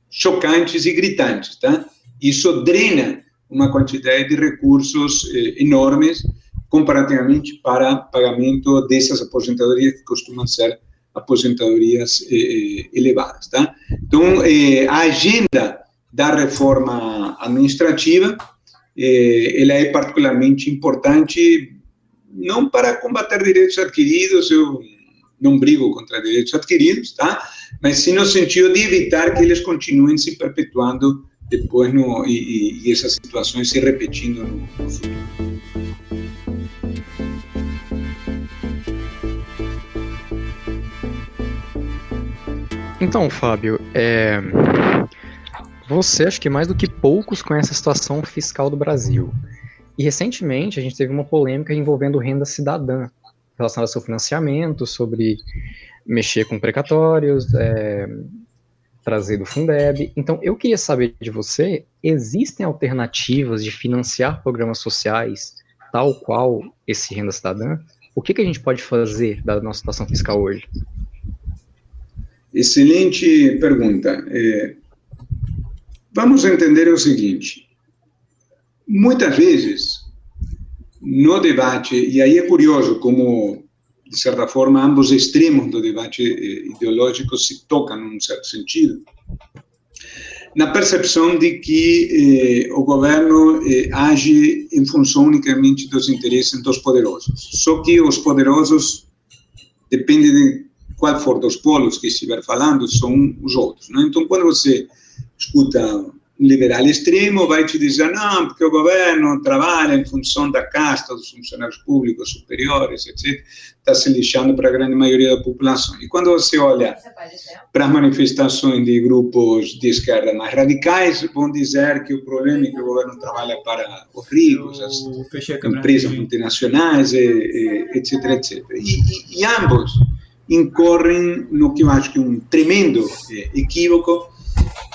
F: chocantes e gritantes, tá? Isso drena uma quantidade de recursos enormes comparativamente para pagamento dessas aposentadorias que costumam ser aposentadorias elevadas, tá? Então, a agenda da reforma administrativa, ela é particularmente importante, não para combater direitos adquiridos, eu não brigo contra direitos adquiridos, tá? Mas sim no sentido de evitar que eles continuem se perpetuando depois e essas situações se repetindo no futuro.
G: Então, Fábio, você, acho que mais do que poucos, conhece a situação fiscal do Brasil. E recentemente a gente teve uma polêmica envolvendo renda cidadã, relacionada ao seu financiamento, sobre mexer com precatórios, trazer do Fundeb. Então, eu queria saber de você, existem alternativas de financiar programas sociais, tal qual esse Renda Cidadã? O que a gente pode fazer da nossa situação fiscal hoje?
F: Excelente pergunta. Vamos entender o seguinte, muitas vezes, no debate, e aí é curioso como, de certa forma, ambos extremos do debate ideológico se tocam num certo sentido, na percepção de que o governo age em função unicamente dos interesses dos poderosos. Só que os poderosos, depende de qual for dos polos que estiver falando, são os outros, né? Então, quando você escuta liberal extremo vai te dizer, não, porque o governo trabalha em função da casta dos funcionários públicos superiores, etc., está se lixando para a grande maioria da população. E quando você olha para as manifestações de grupos de esquerda mais radicais, vão dizer que o problema é que o governo trabalha para os ricos, as empresas multinacionais, etc., etc. E ambos incorrem no que eu acho que é um tremendo equívoco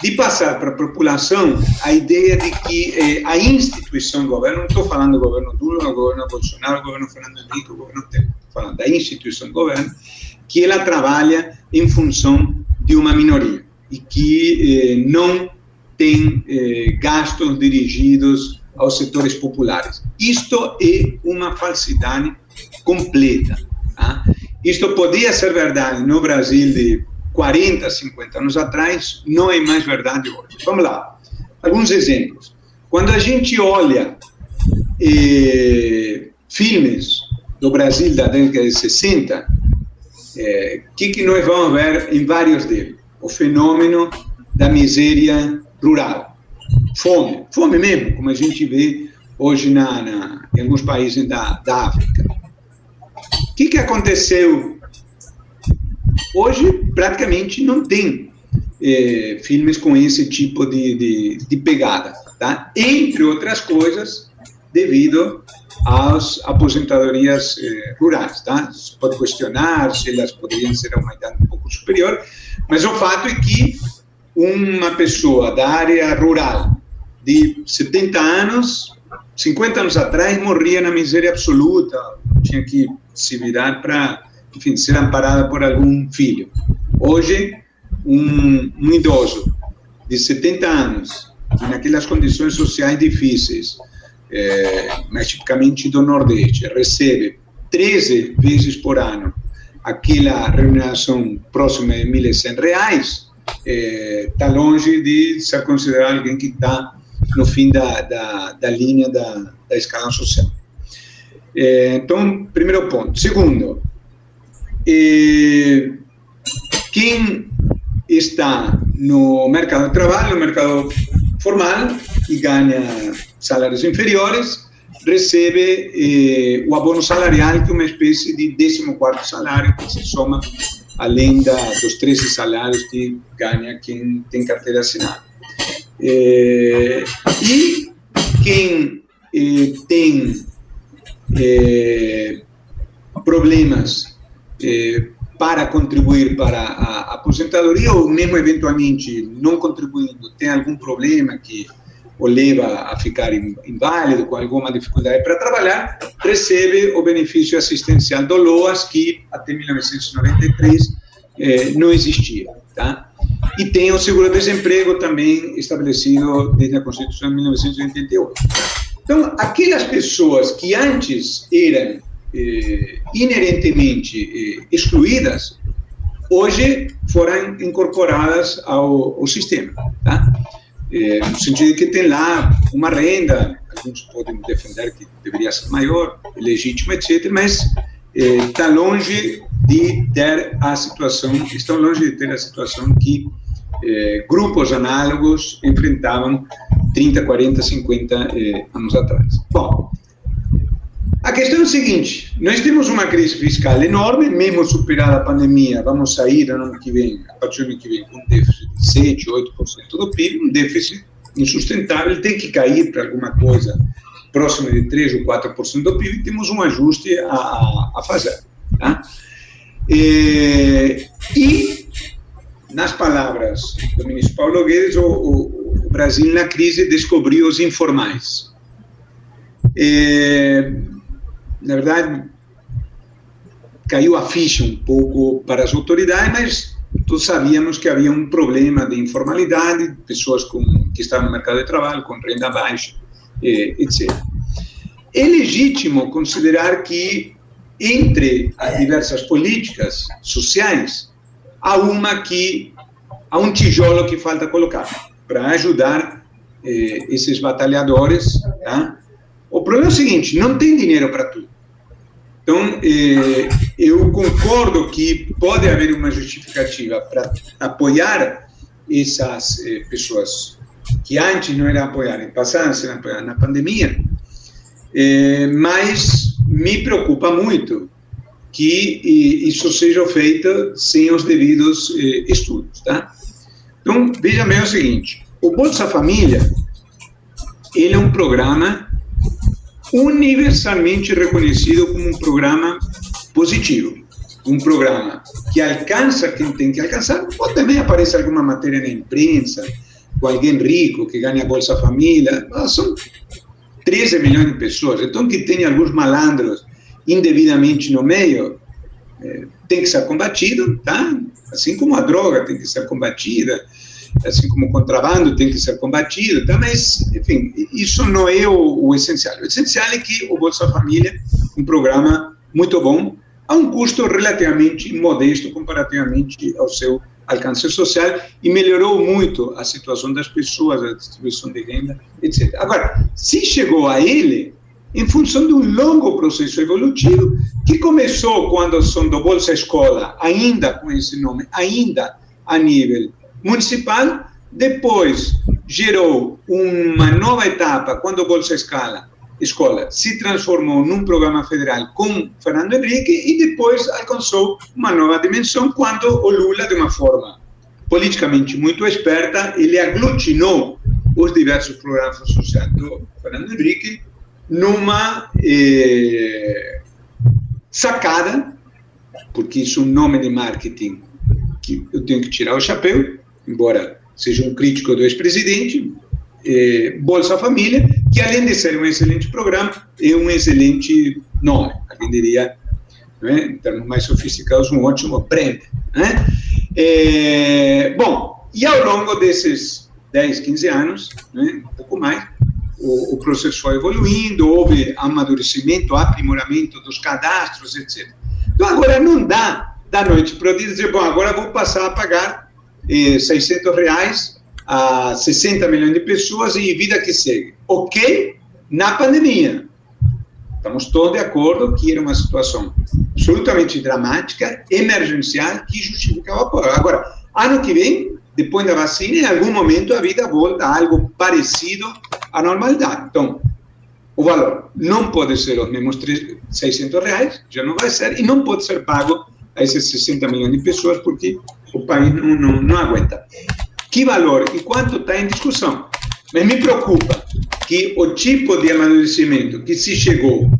F: de passar para a população a ideia de que a instituição governo, não estou falando do governo Lula, do governo Bolsonaro, do governo Fernando Henrique, do governo Temer, estou falando da instituição governo, que ela trabalha em função de uma minoria e que não tem gastos dirigidos aos setores populares. Isto é uma falsidade completa. Tá? Isto podia ser verdade no Brasil de 40, 50 anos atrás, não é mais verdade hoje. Vamos lá, alguns exemplos. Quando a gente olha filmes do Brasil da década de 60, que nós vamos ver em vários deles? O fenômeno da miséria rural. Fome mesmo, como a gente vê hoje em alguns países da África. O que aconteceu? Hoje, praticamente, não tem filmes com esse tipo de pegada, tá? Entre outras coisas, devido às aposentadorias rurais, tá? Você pode questionar se elas poderiam ser a uma idade um pouco superior, mas o fato é que uma pessoa da área rural de 70 anos, 50 anos atrás, morria na miséria absoluta, tinha que se virar para, enfim, ser amparada por algum filho. Hoje, um idoso de 70 anos, naquelas condições sociais difíceis, mas tipicamente do Nordeste, recebe 13 vezes por ano aquela remuneração próxima de R$1.100, está longe de ser considerado alguém que está no fim da linha da escala social. Então, primeiro ponto. Segundo, quem está no mercado de trabalho, no mercado formal, e ganha salários inferiores, recebe o abono salarial, que é uma espécie de 14º salário, que se soma além dos 13 salários que ganha quem tem carteira assinada. E quem tem problemas para contribuir para a aposentadoria, ou mesmo eventualmente não contribuindo, tem algum problema que o leva a ficar inválido, com alguma dificuldade para trabalhar, recebe o benefício assistencial do LOAS, que até 1993 não existia. Tá? E tem o seguro-desemprego também estabelecido desde a Constituição de 1988. Então, aquelas pessoas que antes eram inerentemente excluídas, hoje foram incorporadas ao sistema. Tá? No sentido de que tem lá uma renda, alguns podem defender que deveria ser maior, legítimo, etc., mas está longe de ter a situação, estão longe de ter a situação que grupos análogos enfrentavam 30, 40, 50 anos atrás. Bom, a questão é a seguinte: nós temos uma crise fiscal enorme, mesmo superada a pandemia, vamos sair no ano que vem, a partir do ano que vem, com um déficit de 7, 8% do PIB, um déficit insustentável, tem que cair para alguma coisa próxima de 3 ou 4% do PIB, e temos um ajuste a fazer. Tá? E, nas palavras do ministro Paulo Guedes, o Brasil na crise descobriu os informais. Na verdade, caiu a ficha um pouco para as autoridades, mas todos sabíamos que havia um problema de informalidade, pessoas que estavam no mercado de trabalho, com renda baixa, etc. É legítimo considerar que, entre as diversas políticas sociais, há um tijolo que falta colocar para ajudar esses batalhadores. Tá? O problema é o seguinte: não tem dinheiro para tudo. Então, eu concordo que pode haver uma justificativa para apoiar essas pessoas que antes não era apoiar e passaram a ser apoiar na pandemia, mas me preocupa muito que isso seja feito sem os devidos estudos, tá? Então, veja bem o seguinte, o Bolsa Família, ele é um programa universalmente reconhecido como um programa positivo, um programa que alcança quem tem que alcançar, ou também aparece alguma matéria na imprensa, com alguém rico que ganha Bolsa Família, são 13 milhões de pessoas, então que tem alguns malandros indevidamente no meio, tem que ser combatido, tá? Assim como a droga tem que ser combatida, assim como o contrabando tem que ser combatido, tá? Mas, enfim, isso não é o essencial. O essencial é que o Bolsa Família é um programa muito bom, a um custo relativamente modesto comparativamente ao seu alcance social e melhorou muito a situação das pessoas, a distribuição de renda, etc. Agora, se chegou a ele em função de um longo processo evolutivo que começou quando são do Bolsa Escola, ainda com esse nome, ainda a nível municipal, depois gerou uma nova etapa quando o Bolsa Escola se transformou num programa federal com Fernando Henrique e depois alcançou uma nova dimensão quando o Lula, de uma forma politicamente muito esperta, ele aglutinou os diversos programas sociais do Fernando Henrique numa sacada, porque isso é um nome de marketing que eu tenho que tirar o chapéu, embora seja um crítico do ex-presidente, Bolsa Família, que além de ser um excelente programa, é um excelente nome, alguém diria, né, em termos mais sofisticados, um ótimo prêmio. Né? Bom, e ao longo desses 10, 15 anos, né, um pouco mais, o processo foi evoluindo, houve amadurecimento, aprimoramento dos cadastros, etc. Então, agora não dá da noite para o dia dizer, bom, agora vou passar a pagar R$600 a 60 milhões de pessoas e vida que segue. Ok, na pandemia. Estamos todos de acordo que era uma situação absolutamente dramática, emergencial, que justificava o apoio. Agora, ano que vem, depois da vacina, em algum momento a vida volta a algo parecido à normalidade. Então, o valor não pode ser os mesmos R$600, já não vai ser, e não pode ser pago a esses 60 milhões de pessoas, porque o país não aguenta. Que valor e quanto está em discussão? Mas me preocupa que o tipo de amadurecimento que se chegou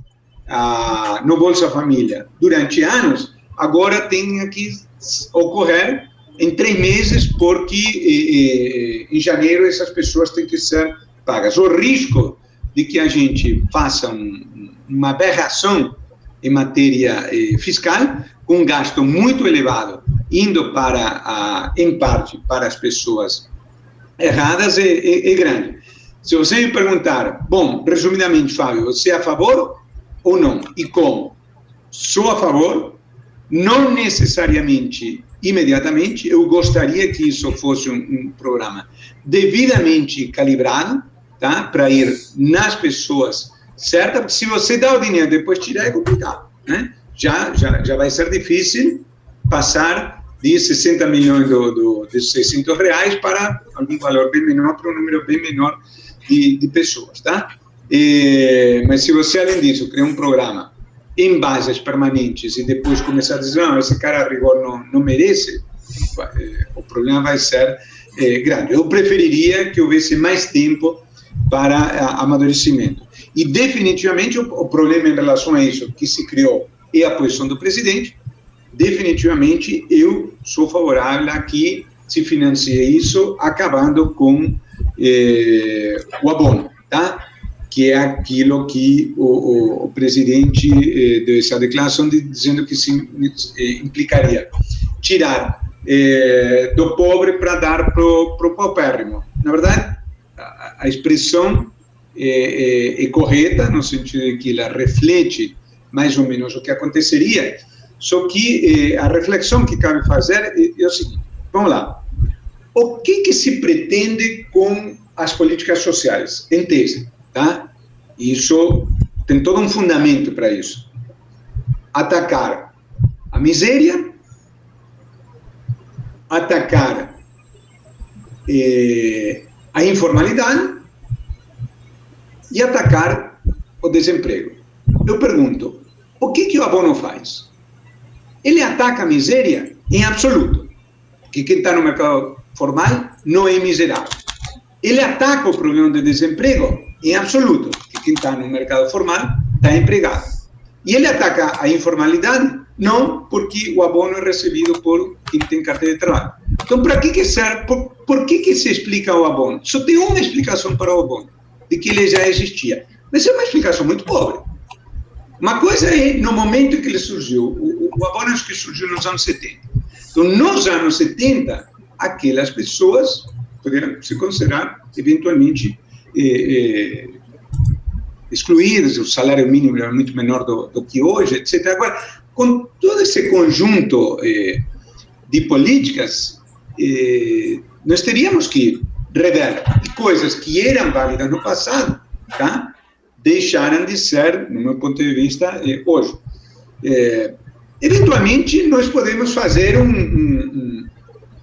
F: no Bolsa Família durante anos, agora tenha que ocorrer em 3 meses, porque em janeiro essas pessoas têm que ser pagas. O risco de que a gente faça uma aberração em matéria fiscal, com um gasto muito elevado, indo para, em parte, para as pessoas erradas, é grande. Se você me perguntar, bom, resumidamente, Fábio, você é a favor ou não? E como? Sou a favor, não necessariamente imediatamente, eu gostaria que isso fosse um programa devidamente calibrado, tá? Para ir nas pessoas certas, porque se você dá o dinheiro e depois tirar, é complicado, né? Já vai ser difícil passar de 60 milhões de R$600 para algum valor bem menor, para um número bem menor de pessoas, tá? Mas se você, além disso, criar um programa em bases permanentes e depois começar a dizer, não, esse cara a rigor não merece, o problema vai ser grande. Eu preferiria que houvesse mais tempo para amadurecimento. E definitivamente o problema em relação a isso que se criou é a posição do presidente. Definitivamente eu sou favorável a que se financie isso acabando com o abono, tá? Que é aquilo que o presidente deu essa declaração dizendo que se implicaria tirar do pobre para dar para o paupérrimo. Na verdade, a expressão é correta, no sentido de que ela reflete mais ou menos o que aconteceria, só que a reflexão que cabe fazer é o seguinte, vamos lá, o que se pretende com as políticas sociais, em tese, tá? Isso tem todo um fundamento para isso. Atacar a miséria, atacar a informalidade e atacar o desemprego. Eu pergunto, o que o abono faz? Ele ataca a miséria em absoluto, porque quem está no mercado formal não é miserável. Ele ataca o problema de desemprego em absoluto, porque quem está no mercado formal está empregado. E ele ataca a informalidade não, porque o abono é recebido por quem tem carteira de trabalho. Então, para que serve? Por que se explica o abono? Só tem uma explicação para o abono, de que ele já existia. Mas é uma explicação muito pobre. Uma coisa é, no momento em que ele surgiu, o abono acho que surgiu nos anos 70. Então, nos anos 70, aquelas pessoas poderiam se considerar, eventualmente, excluídas, o salário mínimo era muito menor do que hoje, etc. Agora, com todo esse conjunto de políticas, nós teríamos que rever coisas que eram válidas no passado, tá? Deixaram de ser, no meu ponto de vista, hoje. Eventualmente, nós podemos fazer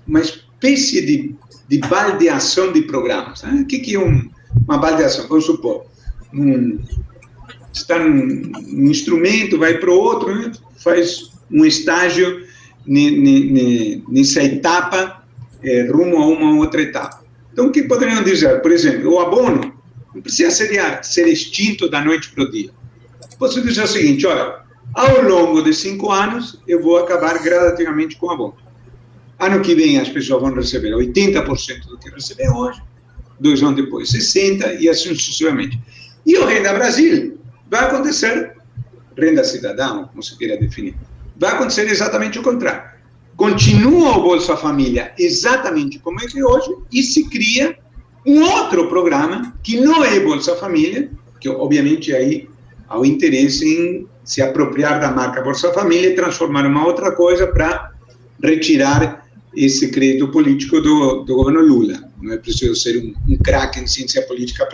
F: uma espécie de baldeação de programas. Né? O que é uma baldeação? Vamos supor, está num instrumento, vai para o outro, né? Faz um estágio nessa etapa, rumo a uma outra etapa. Então, o que poderiam dizer? Por exemplo, o abono não precisa ser extinto da noite para o dia. Posso dizer o seguinte, olha, ao longo de 5 anos, eu vou acabar gradativamente com o abono. Ano que vem, as pessoas vão receber 80% do que recebem hoje, 2 anos depois 60%, e assim sucessivamente. E o Renda Brasil vai acontecer, renda cidadã, como se queira definir, vai acontecer exatamente o contrário. Continua o Bolsa Família exatamente como é que é hoje e se cria um outro programa que não é Bolsa Família, que obviamente aí há o interesse em se apropriar da marca Bolsa Família e transformar em uma outra coisa para retirar esse crédito político do governo Lula. Não é preciso ser um craque em ciência política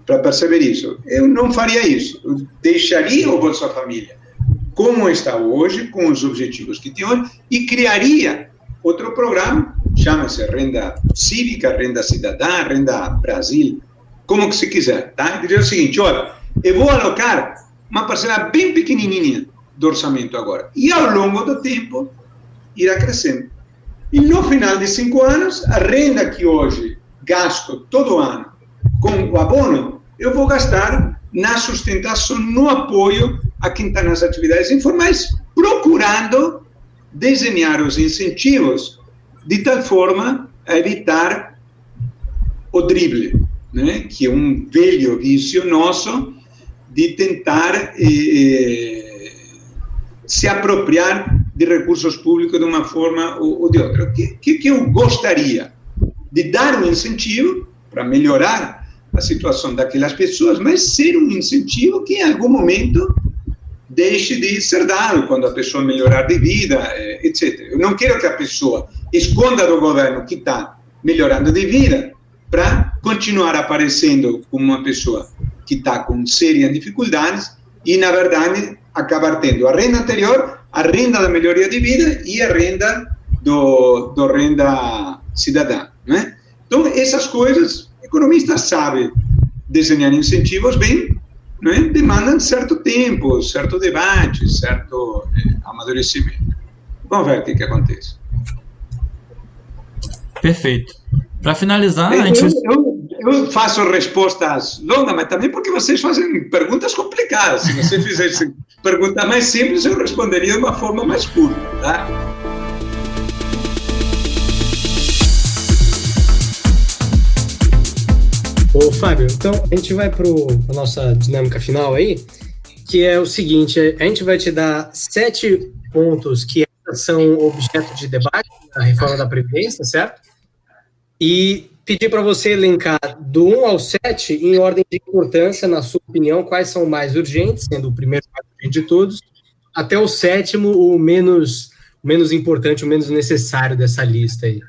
F: para perceber isso. Eu não faria isso. Eu deixaria o Bolsa Família como está hoje, com os objetivos que tem hoje, e criaria outro programa, chama-se Renda Cívica, Renda Cidadã, Renda Brasil, como que se quiser, tá? E dizer o seguinte, olha, eu vou alocar uma parcela bem pequenininha do orçamento agora, e ao longo do tempo irá crescendo. E no final de 5 anos, a renda que hoje gasto todo ano com o abono, eu vou gastar na sustentação, no apoio a quem está nas atividades informais, procurando desenhar os incentivos de tal forma a evitar o drible, né? Que é um velho vício nosso de tentar se apropriar de recursos públicos de uma forma ou de outra. O que eu gostaria? De dar um incentivo para melhorar a situação daquelas pessoas, mas ser um incentivo que em algum momento deixe de ser dado quando a pessoa melhorar de vida, etc. Eu não quero que a pessoa esconda do governo que está melhorando de vida para continuar aparecendo como uma pessoa que está com sérias dificuldades e, na verdade, acabar tendo a renda anterior, a renda da melhoria de vida e a renda do renda cidadã, né? Então, essas coisas, o economista sabe desenhar incentivos bem, né? Demandam certo tempo, certo debate, certo amadurecimento. Vamos ver o que acontece.
B: Perfeito. Para finalizar, a gente...
F: Eu faço respostas longas, mas também porque vocês fazem perguntas complicadas. Se você fizesse perguntas mais simples, eu responderia de uma forma mais curta, tá?
E: Ô, Fábio, então a gente vai para a nossa dinâmica final aí, que é o seguinte, a gente vai te dar 7 pontos que são objeto de debate na reforma da Previdência, certo? E pedir para você elencar do 1 ao 7, em ordem de importância, na sua opinião, quais são mais urgentes, sendo o primeiro mais urgente de todos, até o 7º, o menos importante, o menos necessário dessa lista aí.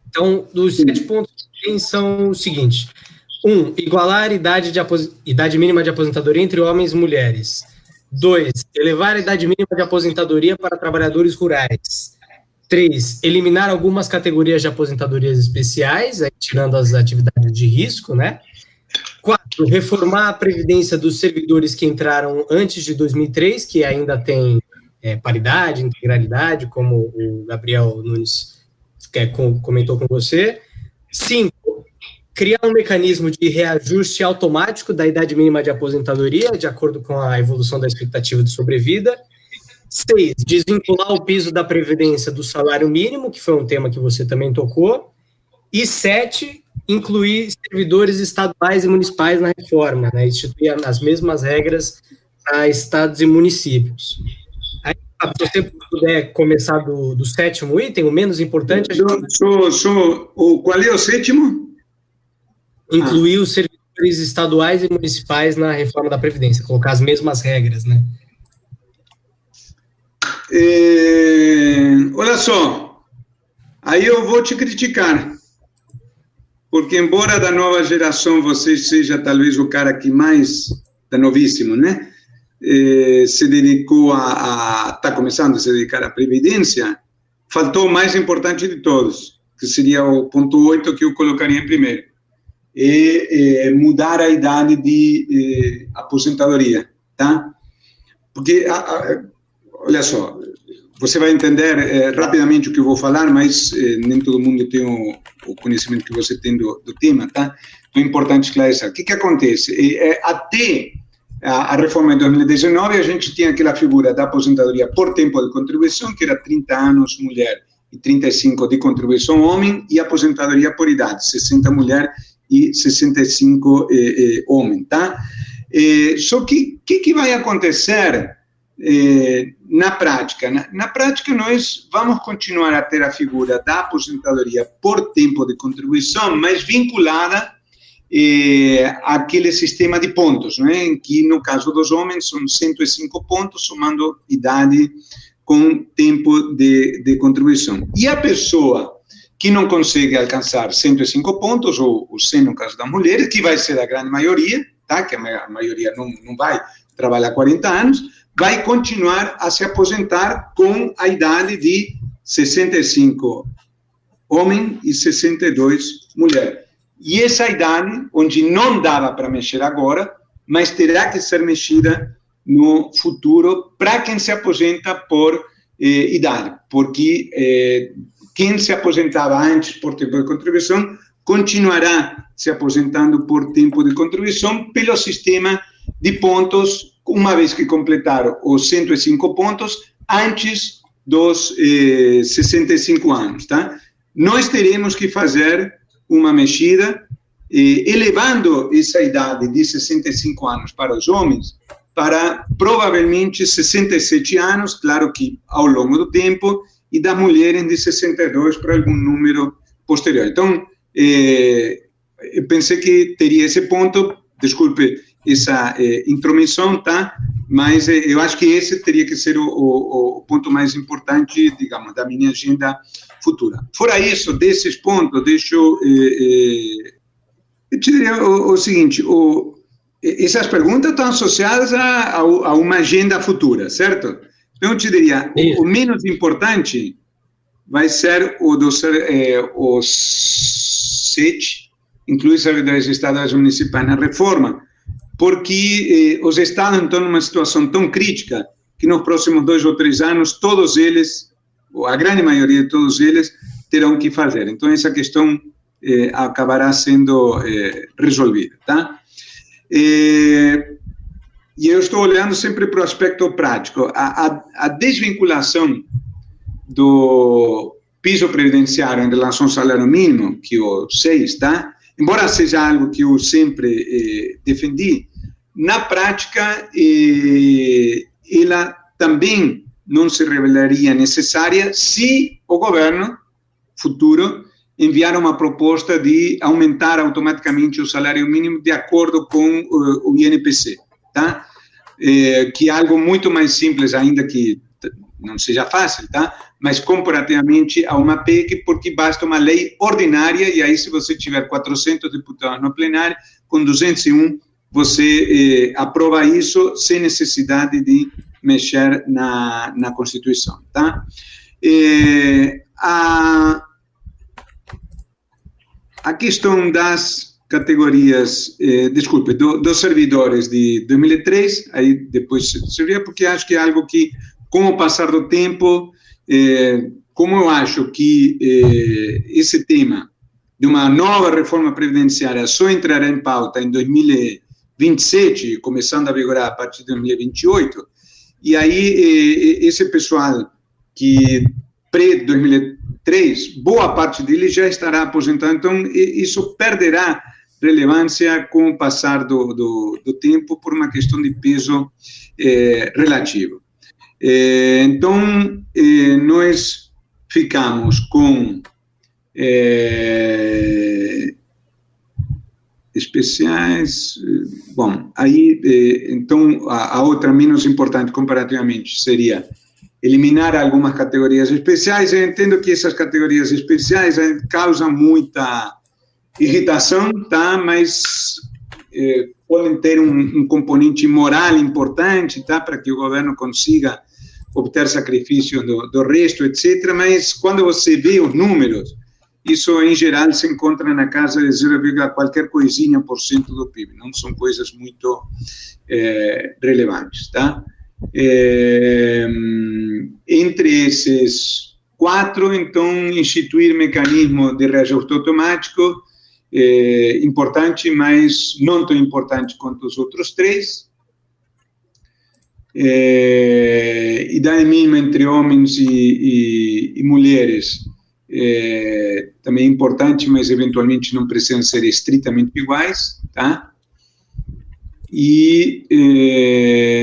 E: Então, dos 7 pontos são o seguinte: 1, igualar a idade mínima de aposentadoria entre homens e mulheres. 2, elevar a idade mínima de aposentadoria para trabalhadores rurais. 3, eliminar algumas categorias de aposentadorias especiais, aí, tirando as atividades de risco, né? 4, reformar a previdência dos servidores que entraram antes de 2003, que ainda tem paridade, integralidade, como o Gabriel Nunes comentou com você. 5, criar um mecanismo de reajuste automático da idade mínima de aposentadoria, de acordo com a evolução da expectativa de sobrevida. 6, desvincular o piso da Previdência do salário mínimo, que foi um tema que você também tocou. E 7, incluir servidores estaduais e municipais na reforma, né? Instituir as mesmas regras para estados e municípios. Aí, se você puder começar do 7º item, o menos importante...
F: Qual é o 7º?
E: Incluir os servidores estaduais e municipais na reforma da Previdência, colocar as mesmas regras, né?
F: Olha só, aí eu vou te criticar, porque embora da nova geração você seja talvez o cara que mais, tá novíssimo, né, se dedicou está começando a se dedicar à Previdência, faltou o mais importante de todos, que seria o ponto 8 que eu colocaria em primeiro, mudar a idade de aposentadoria, tá? Porque... olha só, você vai entender rapidamente o que eu vou falar, mas nem todo mundo tem o conhecimento que você tem do tema, tá? Então é importante esclarecer. O que acontece? Até a reforma de 2019, a gente tinha aquela figura da aposentadoria por tempo de contribuição, que era 30 anos mulher e 35 de contribuição homem, e aposentadoria por idade, 60 mulher e 65 homem, tá? Só que o que vai acontecer... na prática? Na prática, nós vamos continuar a ter a figura da aposentadoria por tempo de contribuição, mas vinculada àquele sistema de pontos, né, em que, no caso dos homens, são 105 pontos, somando idade com tempo de contribuição. E a pessoa que não consegue alcançar 105 pontos, ou 100 no caso das mulheres, que vai ser a grande maioria, tá? Que a maioria não vai trabalhar 40 anos, vai continuar a se aposentar com a idade de 65 homem e 62 mulher. E essa idade, onde não dava para mexer agora, mas terá que ser mexida no futuro para quem se aposenta por idade, porque quem se aposentava antes por tempo de contribuição continuará se aposentando por tempo de contribuição pelo sistema de pontos, uma vez que completaram os 105 pontos, antes dos 65 anos, tá? Nós teremos que fazer uma mexida, elevando essa idade de 65 anos para os homens, para provavelmente 67 anos, claro que ao longo do tempo, e das mulheres de 62 para algum número posterior. Então, eu pensei que teria esse ponto, desculpe essa intromissão, tá? Mas eu acho que esse teria que ser o ponto mais importante, digamos, da minha agenda futura. Fora isso, desses pontos, deixa eu te dizer o seguinte, essas perguntas estão associadas a uma agenda futura, certo? Então, eu te diria, o menos importante vai ser o 7, incluir servidores estaduais e municipais na reforma, porque os estados estão numa situação tão crítica que nos próximos 2 ou 3 anos, todos eles, ou a grande maioria de todos eles, terão que fazer. Então, essa questão acabará sendo resolvida, tá? E eu estou olhando sempre para o aspecto prático. A desvinculação do piso previdenciário em relação ao salário mínimo, que o 6, tá? Embora seja algo que eu sempre defendi, na prática, ela também não se revelaria necessária se o governo futuro enviar uma proposta de aumentar automaticamente o salário mínimo de acordo com o INPC, tá? Que é algo muito mais simples, ainda que não seja fácil, tá? Mas comparativamente a uma PEC, porque basta uma lei ordinária, e aí se você tiver 400 deputados no plenário, com 201, você aprova isso sem necessidade de mexer na Constituição, tá? a questão das categorias, dos servidores de 2003, aí depois seria, porque acho que é algo que, com o passar do tempo, como eu acho que esse tema de uma nova reforma previdenciária só entrará em pauta em 2027, começando a vigorar a partir de 2028, e aí esse pessoal que pré-2003, boa parte dele já estará aposentado, então isso perderá relevância com o passar do tempo por uma questão de peso relativo. Então, nós ficamos com especiais, bom, aí, então, a outra menos importante comparativamente seria eliminar algumas categorias especiais. Eu entendo que essas categorias especiais causam muita irritação, tá? Mas podem ter um componente moral importante, tá? Para que o governo consiga obter sacrifício do resto, etc. Mas quando você vê os números, isso em geral se encontra na casa de 0, qualquer coisinha por cento do PIB. Não são coisas muito relevantes, tá? Entre esses 4, então, instituir mecanismo de reajuste automático, importante, mas não tão importante quanto os outros 3. Idade mínima entre homens e mulheres, também importante, mas eventualmente não precisam ser estritamente iguais, tá? E,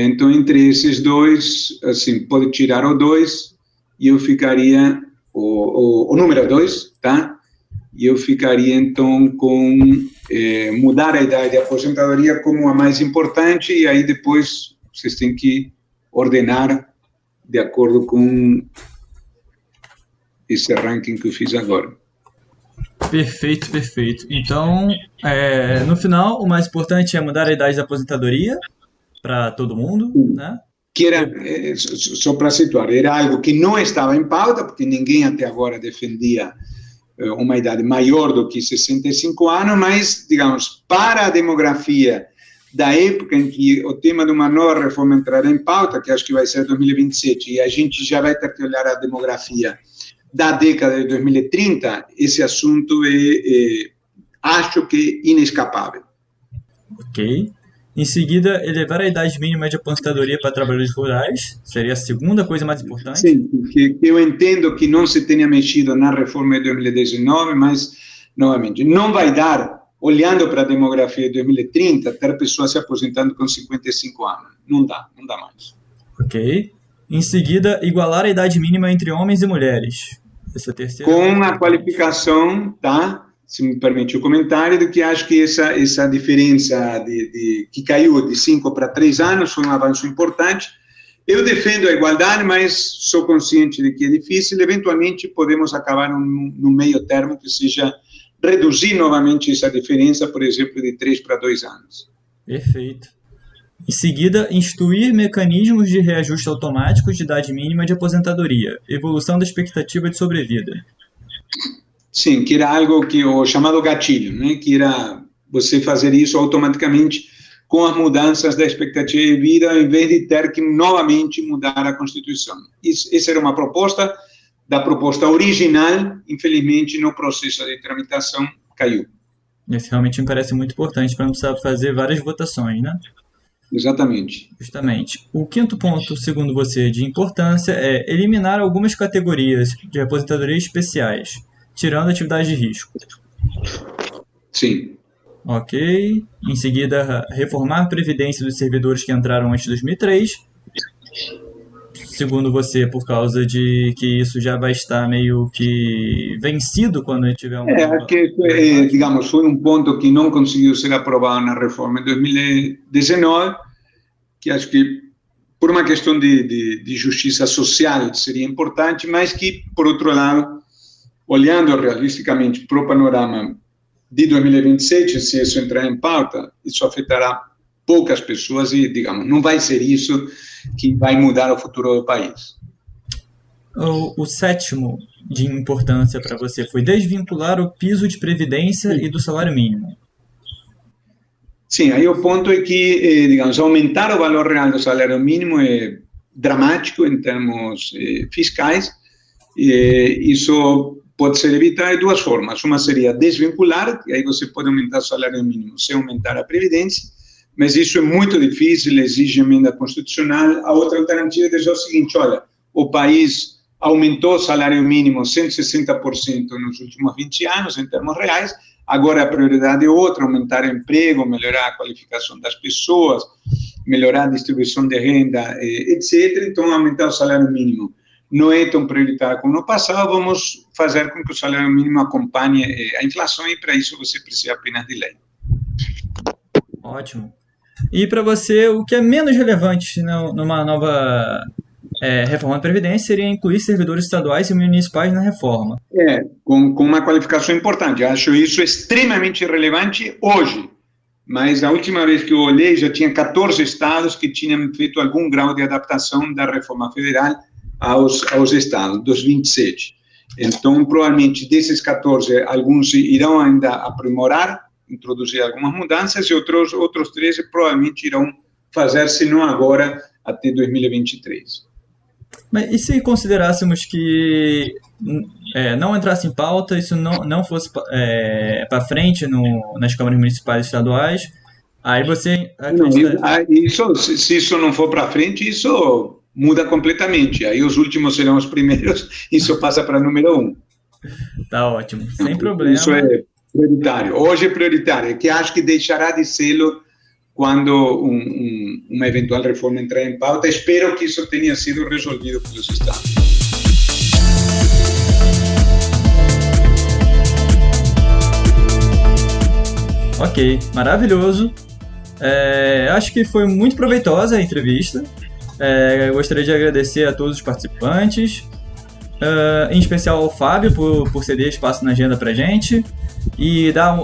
F: então, entre esses 2, assim, pode tirar o 2, e eu ficaria, o número 2, tá? E eu ficaria, então, com mudar a idade de aposentadoria como a mais importante, e aí depois vocês têm que ordenar de acordo com esse ranking que eu fiz agora.
B: Perfeito, perfeito. Então, no final, o mais importante é mudar a idade da aposentadoria para todo mundo, né?
F: Que era, só para situar, era algo que não estava em pauta, porque ninguém até agora defendia uma idade maior do que 65 anos, mas, digamos, para a demografia da época em que o tema de uma nova reforma entrará em pauta, que acho que vai ser 2027, e a gente já vai ter que olhar a demografia da década de 2030, esse assunto acho que inescapável.
B: Ok. Em seguida, elevar a idade mínima de aposentadoria para trabalhadores rurais, seria a segunda coisa mais importante?
F: Sim, que eu entendo que não se tenha mexido na reforma de 2019, mas, novamente, não vai dar, olhando para a demografia de 2030, ter pessoas se aposentando com 55 anos. Não dá mais.
B: Ok. Em seguida, igualar a idade mínima entre homens e mulheres. Essa terceira.
F: Com a qualificação, tá? Se me permite o comentário, de que acho que essa diferença que caiu de 5 para 3 anos foi um avanço importante. Eu defendo a igualdade, mas sou consciente de que é difícil. Eventualmente, podemos acabar no meio termo, que seja reduzir novamente essa diferença, por exemplo, de 3 para 2 anos.
B: Perfeito. Em seguida, instituir mecanismos de reajuste automático de idade mínima de aposentadoria, evolução da expectativa de sobrevida.
F: Sim, que era algo que o chamado gatilho, né? Que era você fazer isso automaticamente com as mudanças da expectativa de vida, ao invés de ter que novamente mudar a Constituição. Essa era uma proposta, da proposta original, infelizmente, no processo de tramitação, caiu.
B: Esse realmente me parece muito importante para não precisar fazer várias votações, né?
F: Exatamente.
B: Justamente. O quinto ponto, segundo você, de importância é eliminar algumas categorias de aposentadoria especiais, tirando atividades de risco.
F: Sim.
B: Ok. Em seguida, reformar a previdência dos servidores que entraram antes de 2003. Segundo você, por causa de que isso já vai estar meio que vencido quando tiver uma...
F: acho que, digamos, foi um ponto que não conseguiu ser aprovado na reforma de 2019, que acho que, por uma questão de justiça social, seria importante, mas que, por outro lado, olhando realisticamente para o panorama de 2027, se isso entrar em pauta, isso afetará poucas pessoas e, digamos, não vai ser isso que vai mudar o futuro do país.
B: O sétimo de importância para você foi desvincular o piso de previdência e do salário mínimo.
F: Sim, aí o ponto é que, digamos, aumentar o valor real do salário mínimo é dramático em termos fiscais. Isso pode ser evitado de duas formas. Uma seria desvincular, e aí você pode aumentar o salário mínimo sem aumentar a previdência, mas isso é muito difícil, exige emenda constitucional. A outra alternativa é dizer o seguinte: olha, o país aumentou o salário mínimo 160% nos últimos 20 anos, em termos reais, agora a prioridade é outra: aumentar o emprego, melhorar a qualificação das pessoas, melhorar a distribuição de renda, etc. Então, aumentar o salário mínimo não é tão prioritário como no passado. Vamos fazer com que o salário mínimo acompanhe a inflação, e para isso você precisa apenas de lei.
B: Ótimo. E para você, o que é menos relevante numa nova reforma da Previdência seria incluir servidores estaduais e municipais na reforma?
F: Com uma qualificação importante. Eu acho isso extremamente relevante hoje. Mas a última vez que eu olhei, já tinha 14 estados que tinham feito algum grau de adaptação da reforma federal aos estados, dos 27. Então, provavelmente, desses 14, alguns irão ainda aprimorar, introduzir algumas mudanças, e outros 13 provavelmente irão fazer, se não agora, até 2023.
B: Mas e se considerássemos que não entrasse em pauta, isso não fosse para frente nas câmaras municipais e estaduais, aí você acredita...
F: Se isso não for para frente, isso muda completamente. Aí os últimos serão os primeiros, isso passa para número 1.
B: Tá ótimo, sem problema.
F: Isso é prioritário. Hoje é prioritário, que acho que deixará de ser quando uma eventual reforma entrar em pauta. Espero que isso tenha sido resolvido pelos estados.
B: Ok, maravilhoso. Acho que foi muito proveitosa a entrevista. Eu gostaria de agradecer a todos os participantes, em especial ao Fábio por ceder espaço na agenda para a gente e dar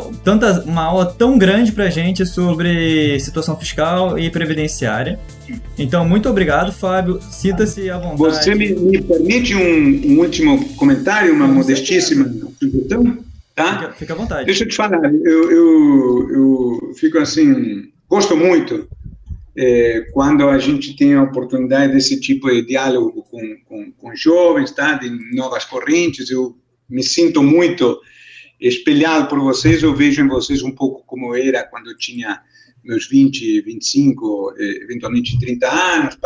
B: uma aula tão grande para a gente sobre situação fiscal e previdenciária. Então, muito obrigado, Fábio. Sinta-se à vontade.
F: Você me permite um último comentário, uma modestíssima sugestão? Tá?
B: Fica à vontade.
F: Deixa eu te falar, eu fico assim, gosto muito quando a gente tem a oportunidade desse tipo de diálogo com jovens, tá? De novas correntes. Eu me sinto muito espelhado por vocês. Eu vejo em vocês um pouco como era quando eu tinha meus 20, 25, eventualmente 30 anos,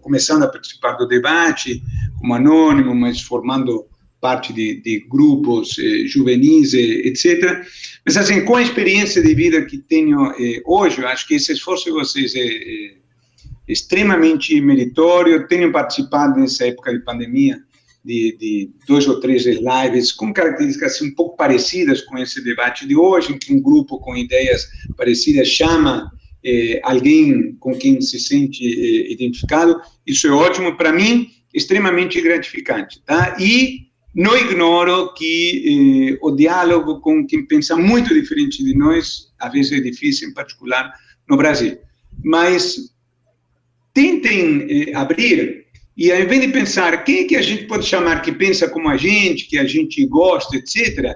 F: começando a participar do debate como anônimo, mas formando parte de grupos juvenis, etc. Mas, assim, com a experiência de vida que tenho hoje, eu acho que esse esforço de vocês é extremamente meritório. Eu tenho participado nessa época de pandemia de 2 ou 3 lives com características assim, um pouco parecidas com esse debate de hoje, em que um grupo com ideias parecidas chama alguém com quem se sente identificado. Isso é ótimo para mim, extremamente gratificante, tá? E não ignoro que o diálogo com quem pensa muito diferente de nós, às vezes é difícil, em particular no Brasil. Mas tentem abrir, e ao invés de pensar quem é que a gente pode chamar que pensa como a gente, que a gente gosta, etc.,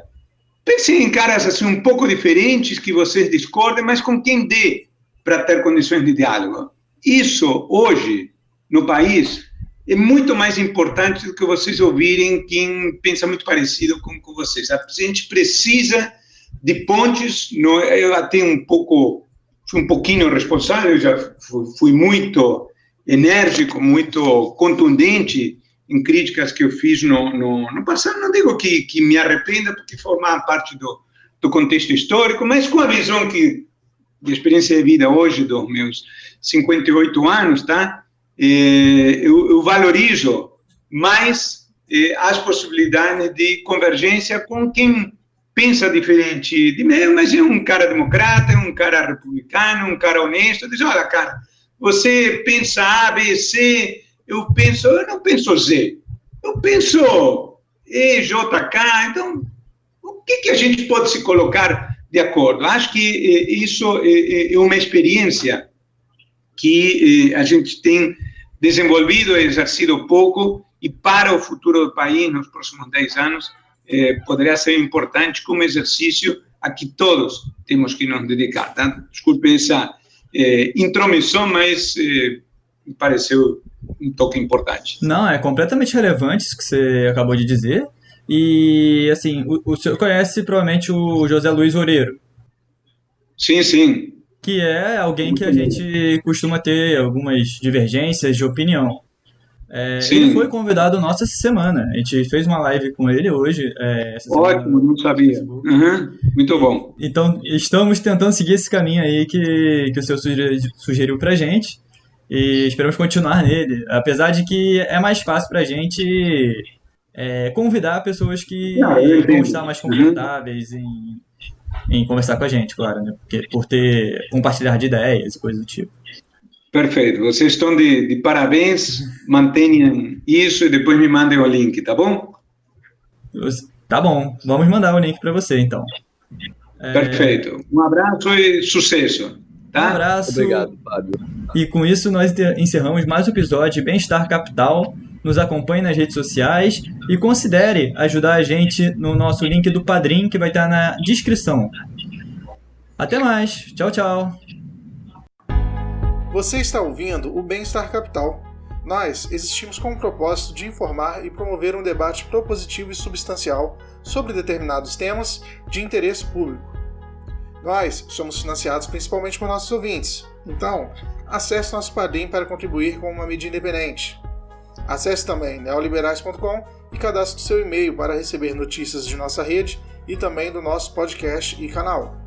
F: pensem em caras assim, um pouco diferentes, que vocês discordem, mas com quem dê para ter condições de diálogo. Isso, hoje, no país, é muito mais importante do que vocês ouvirem quem pensa muito parecido com vocês. A gente precisa de pontes. Eu até fui um pouquinho responsável, já fui muito enérgico, muito contundente em críticas que eu fiz no passado. Não digo que me arrependa, porque formava parte do contexto histórico, mas com a visão de experiência de vida hoje, dos meus 58 anos, tá? Eu valorizo mais as possibilidades de convergência com quem pensa diferente de mim, mas é um cara democrata, é um cara republicano, um cara honesto. Diz: olha, cara, você pensa A, B, C, eu não penso Z, eu penso E, J, K. Então, o que a gente pode se colocar de acordo? Acho que isso é uma experiência que a gente tem desenvolvido e exercido pouco, e para o futuro do país nos próximos 10 anos, poderia ser importante como exercício a que todos temos que nos dedicar. Tá? Desculpe essa intromissão, mas me pareceu um toque importante.
B: Não, é completamente relevante isso que você acabou de dizer. E, assim, o senhor conhece provavelmente o José Luiz Oreiro.
F: Sim, sim.
B: Que é alguém que a gente costuma ter algumas divergências de opinião. Ele foi convidado nosso essa semana. A gente fez uma live com ele hoje.
F: Ótimo, não sabia. Muito bom.
B: Então, estamos tentando seguir esse caminho aí que o senhor sugeriu pra gente. E esperamos continuar nele. Apesar de que é mais fácil pra gente convidar pessoas que vão estar mais confortáveis em conversar com a gente, claro, né? Por compartilhar de ideias e coisas do tipo.
F: Perfeito. Vocês estão de parabéns. Mantenham isso e depois me mandem o link, tá bom?
B: Tá bom. Vamos mandar o link para você, então.
F: Perfeito. Um abraço e sucesso. Tá?
B: Um abraço.
D: Obrigado, Fábio.
B: E com isso nós encerramos mais um episódio de Bem-Estar Capital. Nos acompanhe nas redes sociais e considere ajudar a gente no nosso link do Padrim, que vai estar na descrição. Até mais. Tchau, tchau.
A: Você está ouvindo o Bem-Estar Capital. Nós existimos com o propósito de informar e promover um debate propositivo e substancial sobre determinados temas de interesse público. Nós somos financiados principalmente por nossos ouvintes. Então, acesse nosso Padrim para contribuir com uma mídia independente. Acesse também neoliberais.com e cadastre seu e-mail para receber notícias de nossa rede e também do nosso podcast e canal.